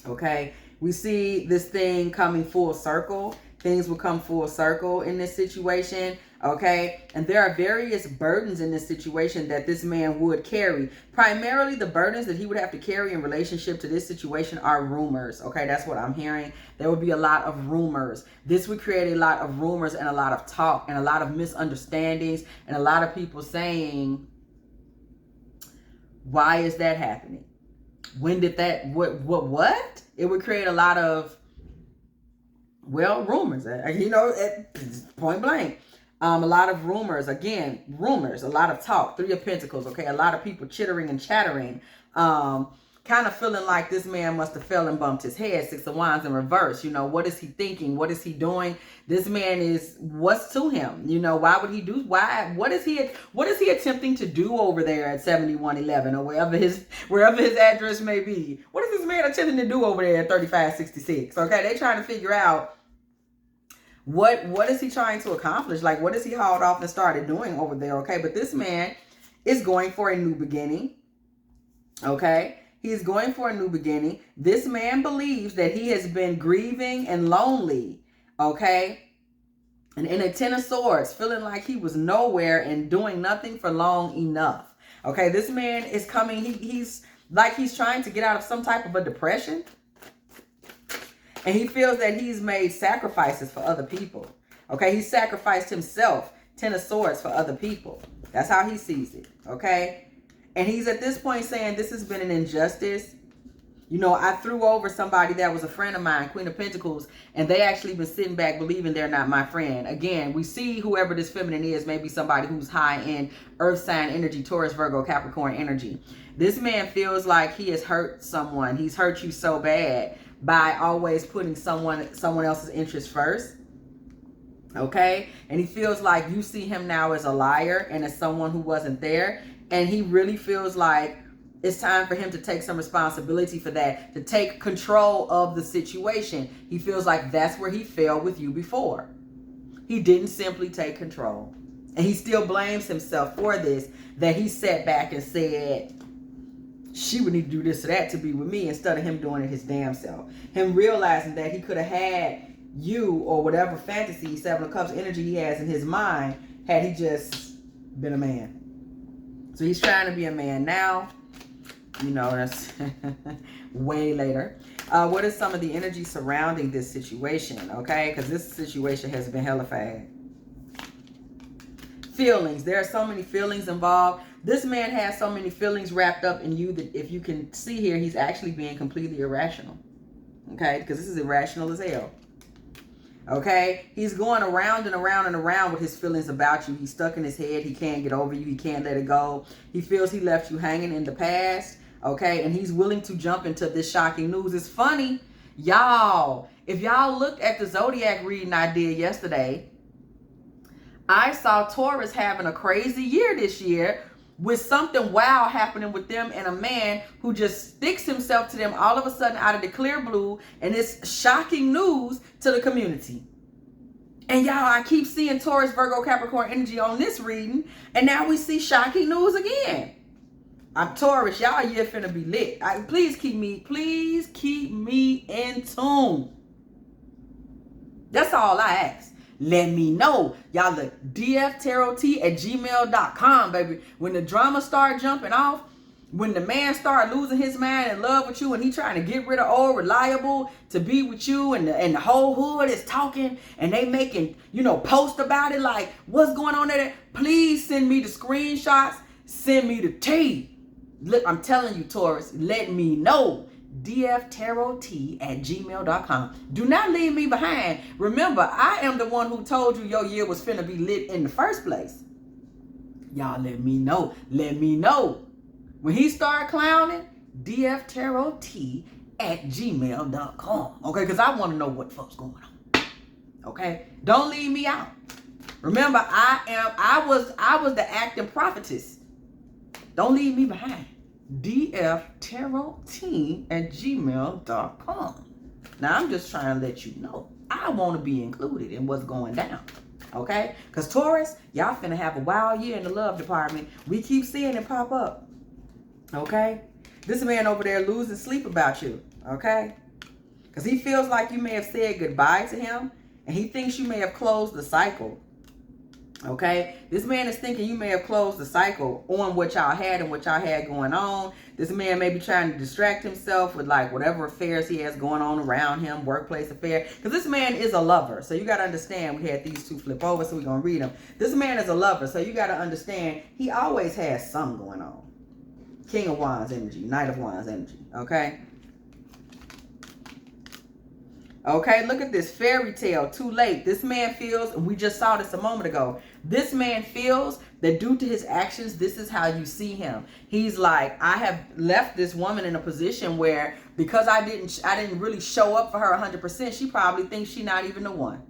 Okay, we see this thing coming full circle. Things will come full circle in this situation, okay? And there are various burdens in this situation that this man would carry. Primarily, the burdens that he would have to carry in relationship to this situation are rumors, okay? That's what I'm hearing. There would be a lot of rumors. This would create a lot of rumors and a lot of talk and a lot of misunderstandings and a lot of people saying, why is that happening? When did that, what? It would create a lot of, well, rumors, you know, point blank. A lot of rumors, again, rumors, a lot of talk, 3 of Pentacles, okay? A lot of people chittering and chattering, kind of feeling like this man must have fell and bumped his head. 6 of Wands in reverse. You know, what is he thinking? What is he doing? This man is, what's to him? You know, why would he do, what is he attempting to do over there at 7111 or wherever his address may be? What is this man attempting to do over there at 3566? Okay, they trying to figure out what is he trying to accomplish? Like, what has he hauled off and started doing over there? Okay, but this man is going for a new beginning. Okay, he's going for a new beginning. This man believes that he has been grieving and lonely. Okay, and in a 10 of Swords, feeling like he was nowhere and doing nothing for long enough. Okay, this man is coming. He's like he's trying to get out of some type of a depression. And he feels that he's made sacrifices for other people. Okay, he sacrificed himself, 10 of Swords, for other people. That's how he sees it, okay? And he's at this point saying this has been an injustice. You know, I threw over somebody that was a friend of mine, Queen of Pentacles, and they actually been sitting back believing they're not my friend. Again, we see whoever this feminine is, maybe somebody who's high in earth sign energy, Taurus, Virgo, Capricorn energy. This man feels like he has hurt someone. He's hurt you so bad by always putting someone else's interest first. Okay, and he feels like you see him now as a liar and as someone who wasn't there, and he really feels like it's time for him to take some responsibility for that, to take control of the situation. He feels like that's where he failed with you before. He didn't simply take control, and he still blames himself for this, that he sat back and said she would need to do this or that to be with me, instead of him doing it his damn self. Him realizing that he could have had you, or whatever fantasy, 7 of Cups energy he has in his mind, had he just been a man. So he's trying to be a man now. You know, that's way later. What is some of the energy surrounding this situation? Okay, because this situation has been hella fast. Feelings. There are so many feelings involved. This man has so many feelings wrapped up in you that if you can see here, he's actually being completely irrational. Okay, because this is irrational as hell. Okay, he's going around and around and around with his feelings about you. He's stuck in his head. He can't get over you. He can't let it go. He feels he left you hanging in the past. Okay, and he's willing to jump into this shocking news. It's funny, y'all. If y'all looked at the zodiac reading I did yesterday, I saw Taurus having a crazy year this year, with something wild happening with them and a man who just sticks himself to them all of a sudden out of the clear blue, and it's shocking news to the community. And y'all, I keep seeing Taurus, Virgo, Capricorn energy on this reading, and now we see shocking news again. I'm Taurus, y'all year finna be lit. Please keep me in tune. That's all I ask. Let me know. Y'all, the dftarottea@gmail.com, baby. When the drama start jumping off, when the man start losing his mind in love with you, and he trying to get rid of old reliable to be with you, and the whole hood is talking, and they making, you know, post about it, like, what's going on there? Please send me the screenshots. Send me the tea. Look, I'm telling you, Taurus, let me know. dftarottea@gmail.com. Do not leave me behind. Remember, I am the one who told you your year was finna be lit in the first place. Y'all let me know. Let me know. When he start clowning, dftarottea dftarottea@gmail.com. Okay, because I want to know what fuck's going on. Okay, don't leave me out. Remember, I was the acting prophetess. Don't leave me behind. dftarottea@gmail.com. Now I'm just trying to let you know I want to be included in what's going down. Okay? Because Taurus, y'all finna have a wild year in the love department. We keep seeing it pop up. Okay? This man over there losing sleep about you. Okay? Because he feels like you may have said goodbye to him. And he thinks you may have closed the cycle. Okay? This man is thinking you may have closed the cycle on what y'all had and what y'all had going on. This man may be trying to distract himself with like whatever affairs he has going on around him, workplace affair. Because this man is a lover. So you got to understand, we had these two flip over, so we're going to read them. This man is a lover. So you got to understand, he always has something going on. King of Wands energy, Knight of Wands energy. Okay? Okay, look at this fairy tale. Too late. This man feels, and we just saw this a moment ago. This man feels that due to his actions, this is how you see him. He's like, I have left this woman in a position where because I didn't really show up for her 100%, she probably thinks she's not even the one.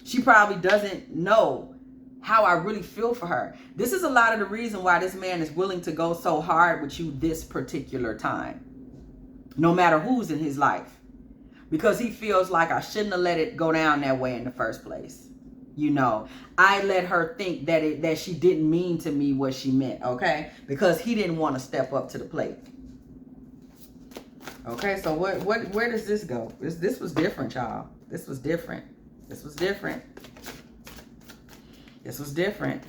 She probably doesn't know how I really feel for her. This is a lot of the reason why this man is willing to go so hard with you this particular time. No matter who's in his life. Because he feels like I shouldn't have let it go down that way in the first place. You know, I let her think that she didn't mean to me what she meant, okay? Because he didn't want to step up to the plate. Okay, so where does this go? This was different, y'all. This was different. This was different. This was different.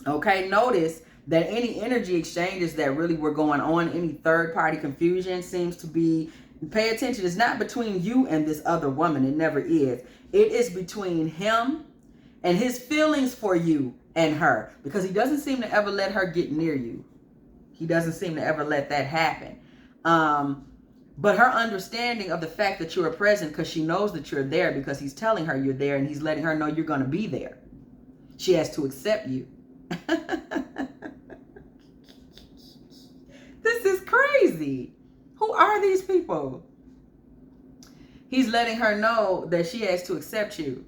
Okay, notice that any energy exchanges that really were going on, any third-party confusion seems to be, pay attention, it's not between you and this other woman. It never is. It is between him and his feelings for you and her. Because he doesn't seem to ever let her get near you. He doesn't seem to ever let that happen. But her understanding of the fact that you are present because she knows that you're there because he's telling her you're there and he's letting her know you're going to be there. She has to accept you. This is crazy. Who are these people? He's letting her know that she has to accept you.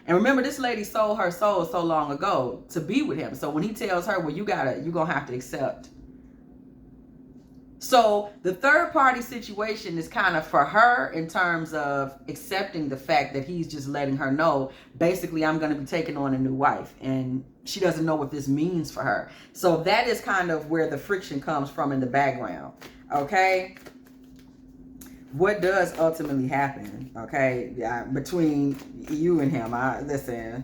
And remember, this lady sold her soul so long ago to be with him. So when he tells her, well, you're going to have to accept. So the third party situation is kind of for her in terms of accepting the fact that he's just letting her know, basically, I'm going to be taking on a new wife. And she doesn't know what this means for her. So that is kind of where the friction comes from in the background. Okay. What does ultimately happen? Okay. Between you and him. Listen,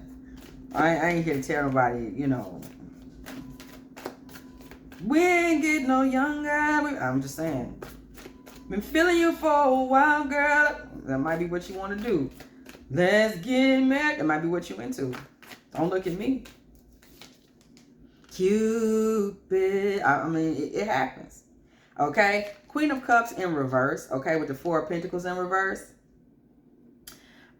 I ain't here to tell nobody, you know, we ain't getting no younger. I'm just saying. Been feeling you for a while, girl. That might be what you want to do. Let's get married. That might be what you into. Don't look at me. Cupid. I mean, it happens. Okay. Queen of Cups in reverse. Okay. With the Four of Pentacles in reverse.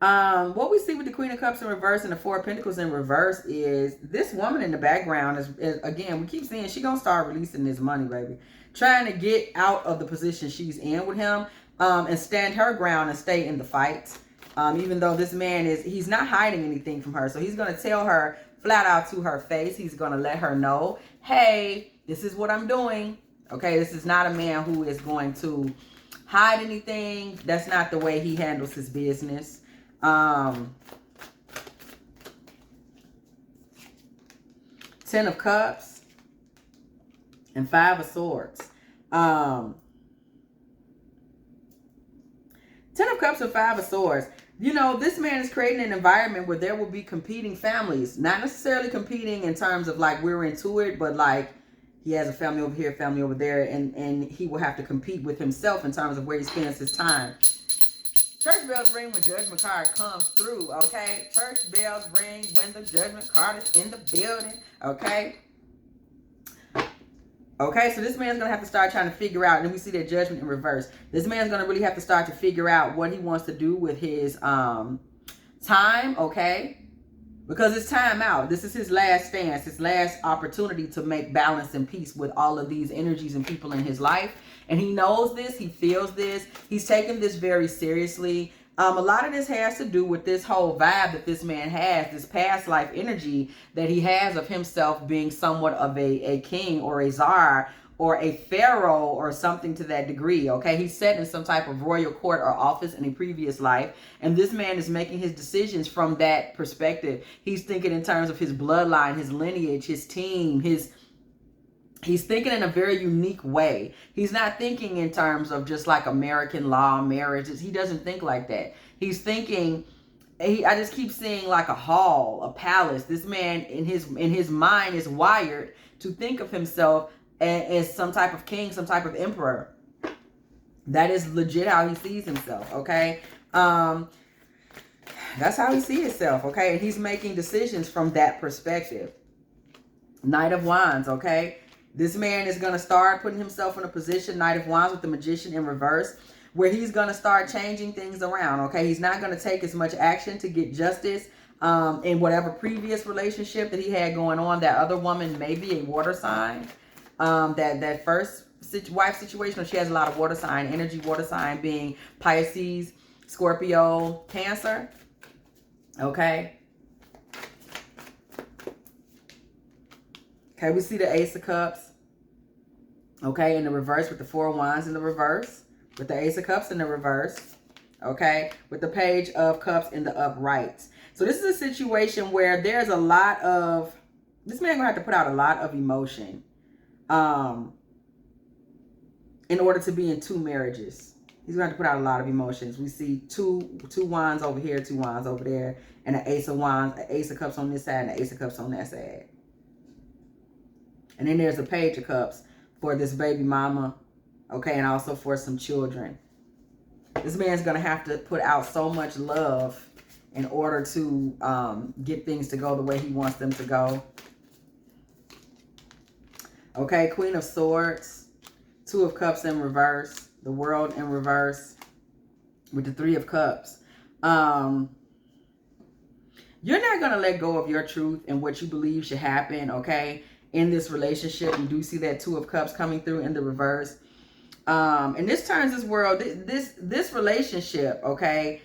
What we see with the Queen of Cups in reverse and the Four of Pentacles in reverse is this woman in the background is again, we keep seeing she gonna start releasing this money, baby. Trying to get out of the position she's in with him and stand her ground and stay in the fight. Even though this man he's not hiding anything from her. So he's gonna tell her flat out to her face. He's gonna let her know, hey, this is what I'm doing. Okay, this is not a man who is going to hide anything. That's not the way he handles his business. 10 of Cups and 5 of Swords. 10 of Cups and 5 of Swords. You know, this man is creating an environment where there will be competing families. Not necessarily competing in terms of like we're into it, but like he has a family over here, family over there, and he will have to compete with himself in terms of where he spends his time. Church bells ring when judgment card comes through, okay? Church bells ring when the judgment card is in the building, okay? Okay, so this man's going to have to start trying to figure out, and we see that judgment in reverse. This man's going to really have to start to figure out what he wants to do with his time, okay? because it's time out. This is his last stance, his last opportunity to make balance and peace with all of these energies and people in his life. And he knows this, he feels this, he's taking this very seriously. A lot of this has to do with this whole vibe that this man has, this past life energy that he has of himself being somewhat of a king or a czar or a pharaoh or something to that degree, okay? He's set in some type of royal court or office in a previous life, and this man is making his decisions from that perspective. He's thinking in terms of his bloodline, his lineage, his team, he's thinking in a very unique way. He's not thinking in terms of just like American law, marriages. He doesn't think like that. He's thinking, I just keep seeing like a hall, a palace. This man in his mind is wired to think of himself as some type of king, some type of emperor. That is legit how he sees himself, okay? That's how he sees himself, okay? And he's making decisions from that perspective. Knight of Wands, okay? This man is going to start putting himself in a position, Knight of Wands with the Magician in reverse, where he's going to start changing things around, okay? He's not going to take as much action to get justice in whatever previous relationship that he had going on. That other woman may be a water sign. That first wife situation, she has a lot of water sign energy, water sign being Pisces, Scorpio, Cancer, okay? Okay, we see the Ace of Cups, okay, in the reverse with the Four of Wands in the reverse, with the Ace of Cups in the reverse, okay, with the Page of Cups in the upright. So this is a situation where there's a lot of, this man gonna have to put out a lot of emotion in order to be in two marriages. He's going to have to put out a lot of emotions. We see two wands over here, two wands over there, and an Ace of Wands, an Ace of Cups on this side, and an Ace of Cups on that side. And then there's a Page of Cups for this baby mama, okay, and also for some children. This man's going to have to put out so much love in order to get things to go the way he wants them to go. Okay, Queen of Swords, Two of Cups in reverse, the World in reverse, with the Three of Cups. You're not going to let go of your truth and what you believe should happen, okay, in this relationship. You do see that Two of Cups coming through in the reverse. And this turns this world, this relationship, okay,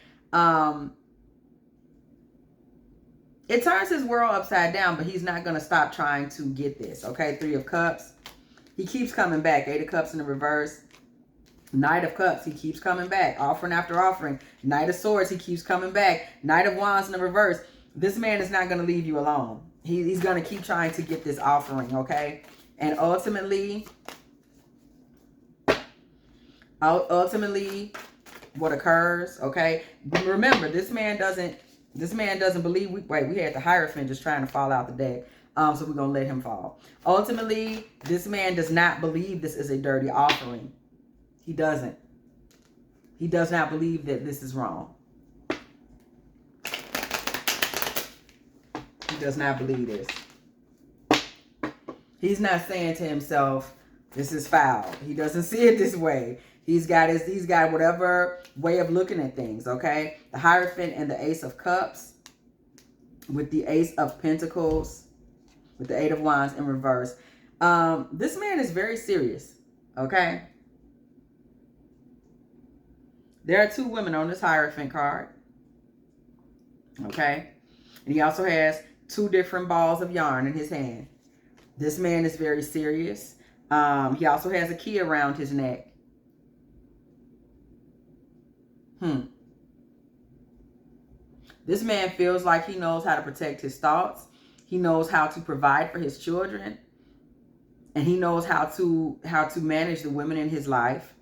it turns his world upside down, but he's not going to stop trying to get this, okay? Three of Cups. He keeps coming back. Eight of Cups in the reverse. Knight of Cups. He keeps coming back. Offering after offering. Knight of Swords. He keeps coming back. Knight of Wands in the reverse. This man is not going to leave you alone. He's going to keep trying to get this offering, okay? And ultimately, what occurs, okay? Remember, this man doesn't believe, we had the Hierophant just trying to fall out the deck. So we're going to let him fall. Ultimately, this man does not believe this is a dirty offering. He doesn't. He does not believe that this is wrong. He does not believe this. He's not saying to himself, this is foul. He doesn't see it this way. He's got whatever way of looking at things, okay? The Hierophant and the Ace of Cups with the Ace of Pentacles with the Eight of Wands in reverse. This man is very serious, okay? There are two women on this Hierophant card, okay? And he also has two different balls of yarn in his hand. This man is very serious. He also has a key around his neck. This man feels like he knows how to protect his thoughts. He knows how to provide for his children. And he knows how to manage the women in his life.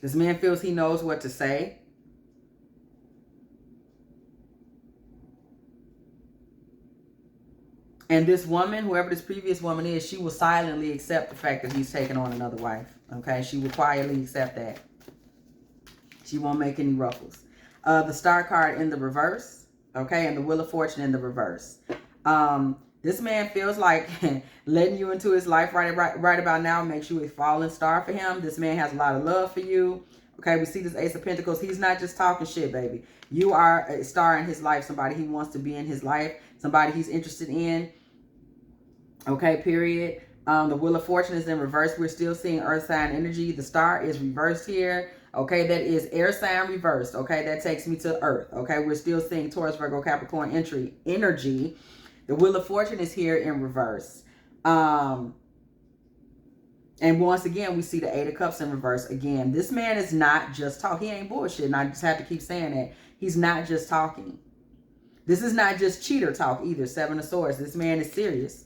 This man feels he knows what to say. And this woman, whoever this previous woman is, she will silently accept the fact that he's taking on another wife. Okay? She will quietly accept that. She won't make any ruffles. The Star card in the reverse. Okay? And the Wheel of Fortune in the reverse. This man feels like letting you into his life right about now makes you a falling star for him. This man has a lot of love for you. Okay, we see this Ace of Pentacles. He's not just talking shit, baby. You are a star in his life, somebody he wants to be in his life, somebody he's interested in. Okay, period. The Wheel of Fortune is in reverse. We're still seeing earth sign energy. The star is reversed here. Okay, that is air sign reversed. Okay, that takes me to earth. Okay, we're still seeing Taurus, Virgo, Capricorn energy. The Wheel of Fortune is here in reverse. And once again, we see the Eight of Cups in reverse again. This man is not just talking. He ain't bullshit. And I just have to keep saying that. He's not just talking. This is not just cheater talk either. Seven of Swords. This man is serious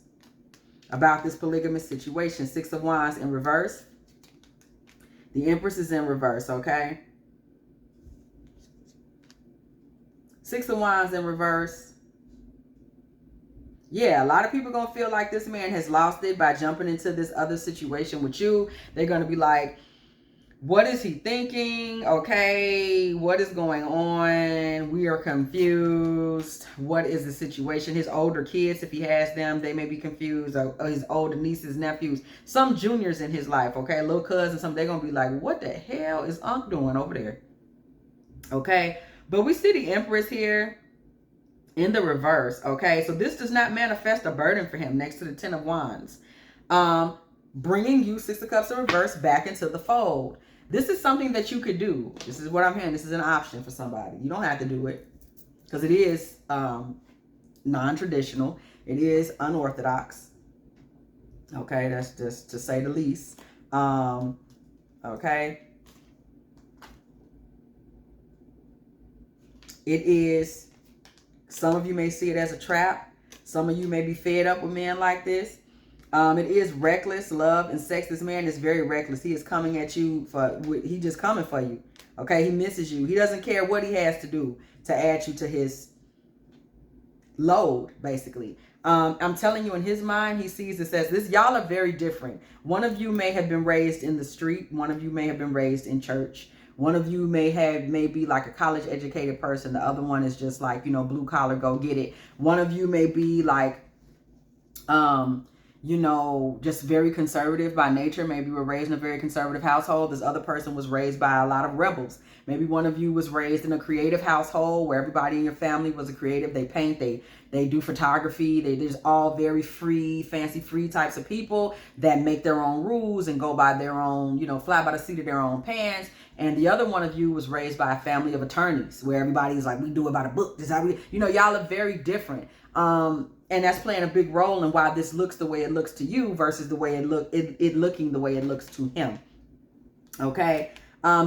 about this polygamous situation. Six of Wands in reverse. The Empress is in reverse, okay? Six of Wands in reverse. Yeah, a lot of people are going to feel like this man has lost it by jumping into this other situation with you. They're going to be like, what is he thinking? Okay, what is going on? We are confused. What is the situation? His older kids, if he has them, they may be confused. Or his older nieces, nephews, some juniors in his life, okay? Little cousins, they're going to be like, what the hell is Unc doing over there? Okay, but we see the Empress here in the reverse, okay? So this does not manifest a burden for him next to the Ten of Wands. Bringing you, Six of Cups in reverse, back into the fold. This is something that you could do. This is what I'm hearing. This is an option for somebody. You don't have to do it because it is non-traditional. It is unorthodox. Okay, that's just to say the least. Okay. It is, some of you may see it as a trap. Some of you may be fed up with men like this. It is reckless love and sex. This man is very reckless. He is coming at you he just coming for you. Okay, he misses you. He doesn't care what he has to do to add you to his load, basically. I'm telling you, in his mind, he sees this as this. Y'all are very different. One of you may have been raised in the street. One of you may have been raised in church. One of you may be like a college educated person. The other one is just like, you know, blue collar, go get it. One of you may be like, you know, just very conservative by nature. Maybe you were raised in a very conservative household. This other person was raised by a lot of rebels. Maybe one of you was raised in a creative household where everybody in your family was a creative. They paint, they do photography. There's all very free, fancy free types of people that make their own rules and go by their own, you know, fly by the seat of their own pants. And the other one of you was raised by a family of attorneys where everybody's like, we do it by the book. This is how we, you know, y'all are very different. And that's playing a big role in why this looks the way it looks to you versus the way it looking the way it looks to him. Okay.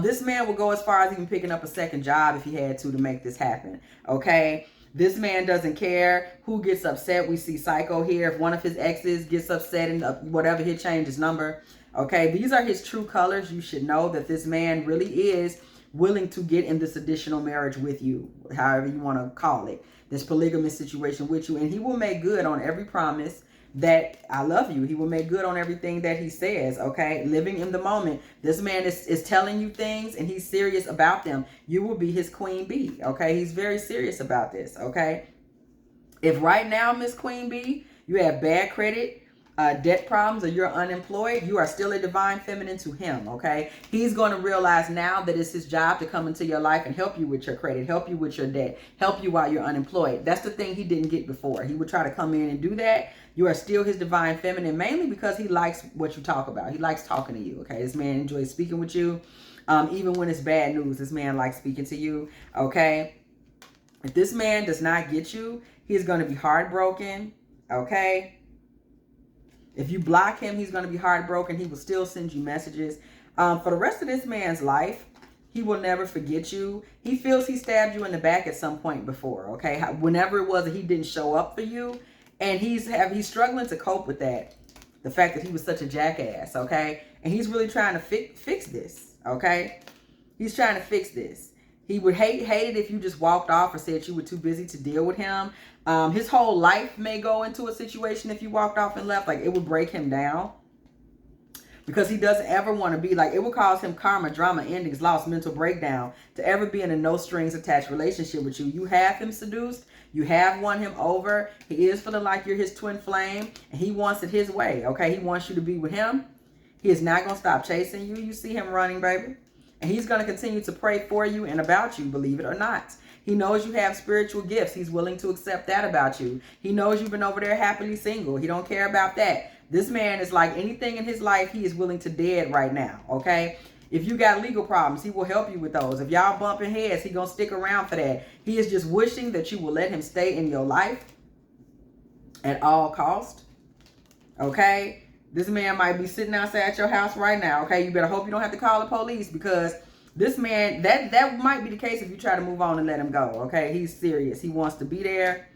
This man will go as far as even picking up a second job if he had to make this happen. Okay. This man doesn't care who gets upset. We see Psycho here. If one of his exes gets upset and whatever, he'll change his number. Okay. These are his true colors. You should know that this man really is willing to get in this additional marriage with you, however you want to call it, this polygamous situation with you. And he will make good on every promise that I love you. He will make good on everything that he says, okay? Living in the moment. This man is telling you things and he's serious about them. You will be his queen bee, okay? He's very serious about this, okay? If right now, Miss Queen Bee, you have bad credit, debt problems, or you're unemployed, you are still a divine feminine to him, okay? He's going to realize now that it's his job to come into your life and help you with your credit, help you with your debt, help you while you're unemployed. That's the thing he didn't get before. He would try to come in and do that. You are still his divine feminine, mainly because he likes what you talk about. He likes talking to you, okay? This man enjoys speaking with you. Even when it's bad news, this man likes speaking to you, okay? If this man does not get you, he's going to be heartbroken, okay? If you block him, he's going to be heartbroken. He will still send you messages. For the rest of this man's life, he will never forget you. He feels he stabbed you in the back at some point before, okay? Whenever it was that he didn't show up for you. And he's struggling to cope with that. The fact that he was such a jackass, okay? And he's really trying to fix this, okay? He's trying to fix this. He would hate it if you just walked off or said you were too busy to deal with him. His whole life may go into a situation if you walked off and left. Like, it would break him down. Because he doesn't ever want to be like, it would cause him karma, drama, endings, loss, mental breakdown to ever be in a no strings attached relationship with you. You have him seduced. You have won him over. He is feeling like you're his twin flame. And he wants it his way, okay? He wants you to be with him. He is not going to stop chasing you. You see him running, baby. And he's going to continue to pray for you and about you, believe it or not. He knows you have spiritual gifts. He's willing to accept that about you. He knows you've been over there happily single. He don't care about that. This man is like anything in his life, he is willing to dead right now, okay? If you got legal problems, he will help you with those. If y'all bumping heads, he gonna stick around for that. He is just wishing that you will let him stay in your life at all cost, okay? This man might be sitting outside your house right now, okay? You better hope you don't have to call the police, because this man, that might be the case if you try to move on and let him go, okay? He's serious. He wants to be there.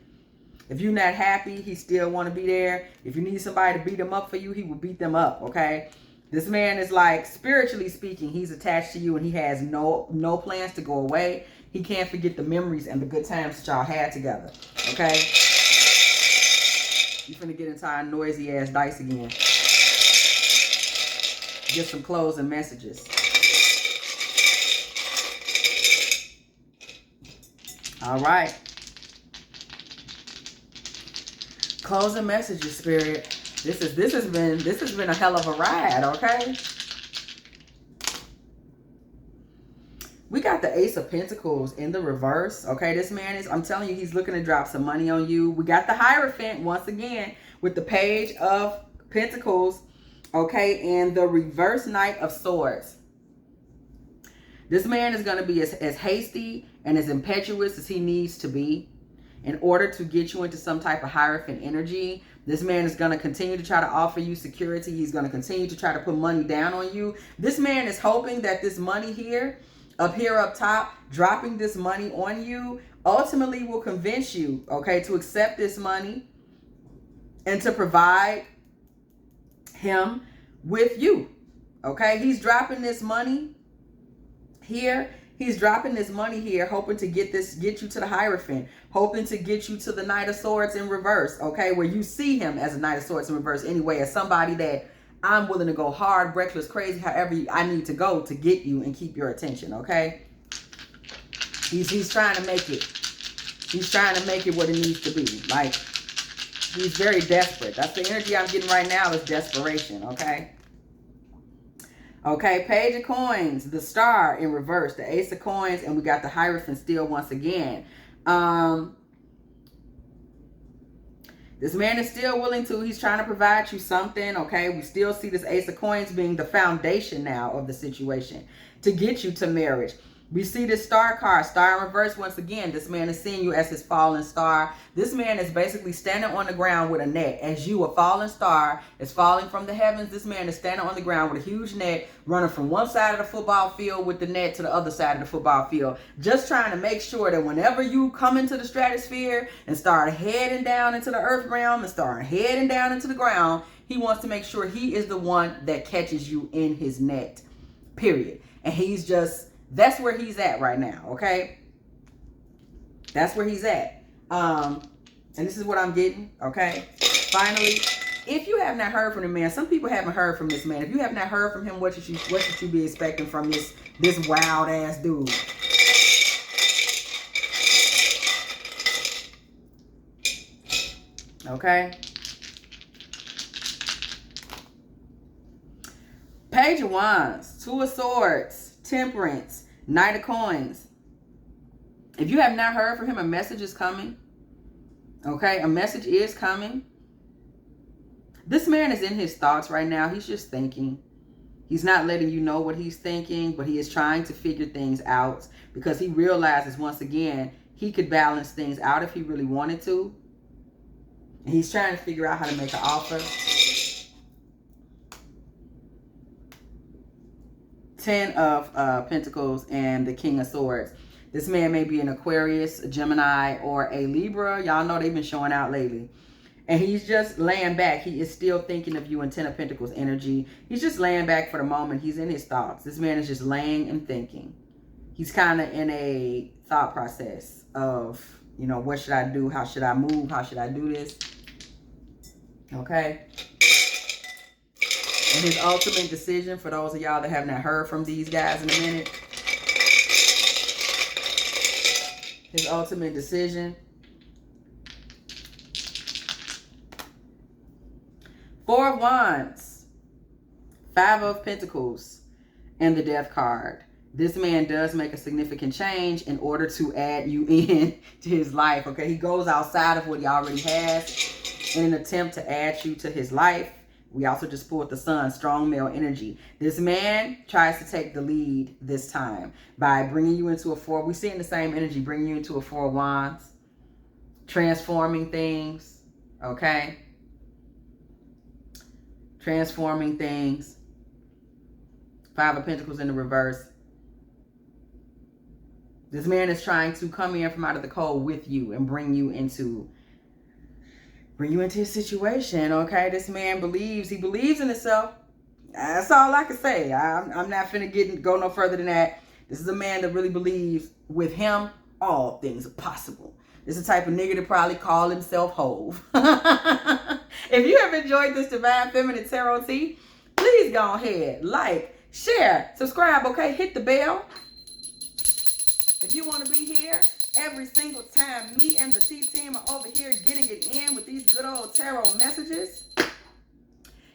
If you're not happy, he still want to be there. If you need somebody to beat him up for you, he will beat them up, okay? This man is like, spiritually speaking, he's attached to you, and he has no plans to go away. He can't forget the memories and the good times that y'all had together, okay? You're finna get into our noisy ass dice again. Get some closing messages. All right. Closing messages, Spirit. This has been a hell of a ride, okay? We got the Ace of Pentacles in the reverse, okay? This man is, I'm telling you, he's looking to drop some money on you. We got the Hierophant once again with the Page of Pentacles, okay? And the reverse Knight of Swords. This man is going to be as hasty and as impetuous as he needs to be in order to get you into some type of Hierophant energy. This man is going to continue to try to offer you security. He's going to continue to try to put money down on you. This man is hoping that this money here, up top, dropping this money on you, ultimately will convince you, okay, to accept this money and to provide him with you, okay? He's dropping this money here. He's dropping this money here, hoping to get you to the Hierophant, hoping to get you to the Knight of Swords in reverse, okay? Where you see him as a Knight of Swords in reverse anyway, as somebody that I'm willing to go hard, reckless, crazy, however I need to go to get you and keep your attention, okay? He's trying to make it. He's trying to make it what it needs to be. Like, he's very desperate. That's the energy I'm getting right now, is desperation, okay? Okay, Page of Coins, the Star in reverse, the Ace of Coins, and we got the Hierophant still once again. This man is still willing to, he's trying to provide you something, okay? We still see this Ace of Coins being the foundation now of the situation to get you to marriage. We see this Star card, Star in reverse once again. This man is seeing you as his fallen star. This man is basically standing on the ground with a net. As you, a fallen star, is falling from the heavens, this man is standing on the ground with a huge net, running from one side of the football field with the net to the other side of the football field. Just trying to make sure that whenever you come into the stratosphere and start heading down into the earth realm and start heading down into the ground, he wants to make sure he is the one that catches you in his net, period. And he's just... that's where he's at right now, okay? That's where he's at. And this is what I'm getting, okay? Finally, if you have not heard from the man, some people haven't heard from this man. If you have not heard from him, what should you be expecting from this wild ass dude? Okay? Page of Wands, Two of Swords, Temperance, Knight of Coins. If you have not heard from him, a message is coming. Okay, a message is coming. This man is in his thoughts right now. He's just thinking. He's not letting you know what he's thinking, but he is trying to figure things out because he realizes once again, he could balance things out if he really wanted to. And he's trying to figure out how to make an offer. 10 of Pentacles and the King of Swords. This man may be an Aquarius, a Gemini, or a Libra. Y'all know they've been showing out lately. And he's just laying back. He is still thinking of you in 10 of Pentacles energy. He's just laying back for the moment. He's in his thoughts. This man is just laying and thinking. He's kind of in a thought process of, you know, what should I do? How should I move? How should I do this? Okay. And his ultimate decision, for those of y'all that have not heard from these guys in a minute. His ultimate decision. 4 of Wands. 5 of Pentacles. And the Death card. This man does make a significant change in order to add you in to his life, okay? He goes outside of what he already has in an attempt to add you to his life. We also just pulled the sun, strong male energy. This man tries to take the lead this time by bringing you into a four. We're seeing the same energy, bringing you into a Four of Wands, transforming things, okay? Transforming things. Five of Pentacles in the reverse. This man is trying to come in from out of the cold with you and bring you into his situation, okay? This man believes in himself. That's all I can say. I'm not finna go no further than that. This is a man that really believes with him, all things are possible. This is the type of nigga that probably call himself Hove. If you have enjoyed this Divine Feminine Tarot Tea, please go ahead, like, share, subscribe, okay? Hit the bell. If you want to be here every single time me and the T team are over here getting it in with these good old tarot messages.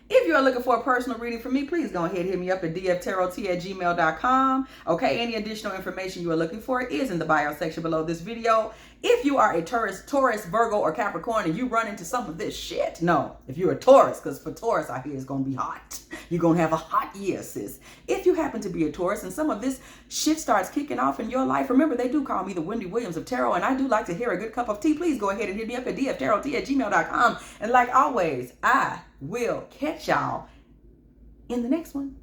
If you are looking for a personal reading from me, please go ahead and hit me up at dftarottea@gmail.com. Okay, any additional information you are looking for is in the bio section below this video. If you are a Taurus, Virgo, or Capricorn and you run into some of this shit, no, if you're a Taurus, because for Taurus out here it's going to be hot. You're going to have a hot year, sis. If you happen to be a Taurus and some of this shit starts kicking off in your life, remember they do call me the Wendy Williams of Tarot, and I do like to hear a good cup of tea. Please go ahead and hit me up at dftarottea@gmail.com. And like always, I will catch y'all in the next one.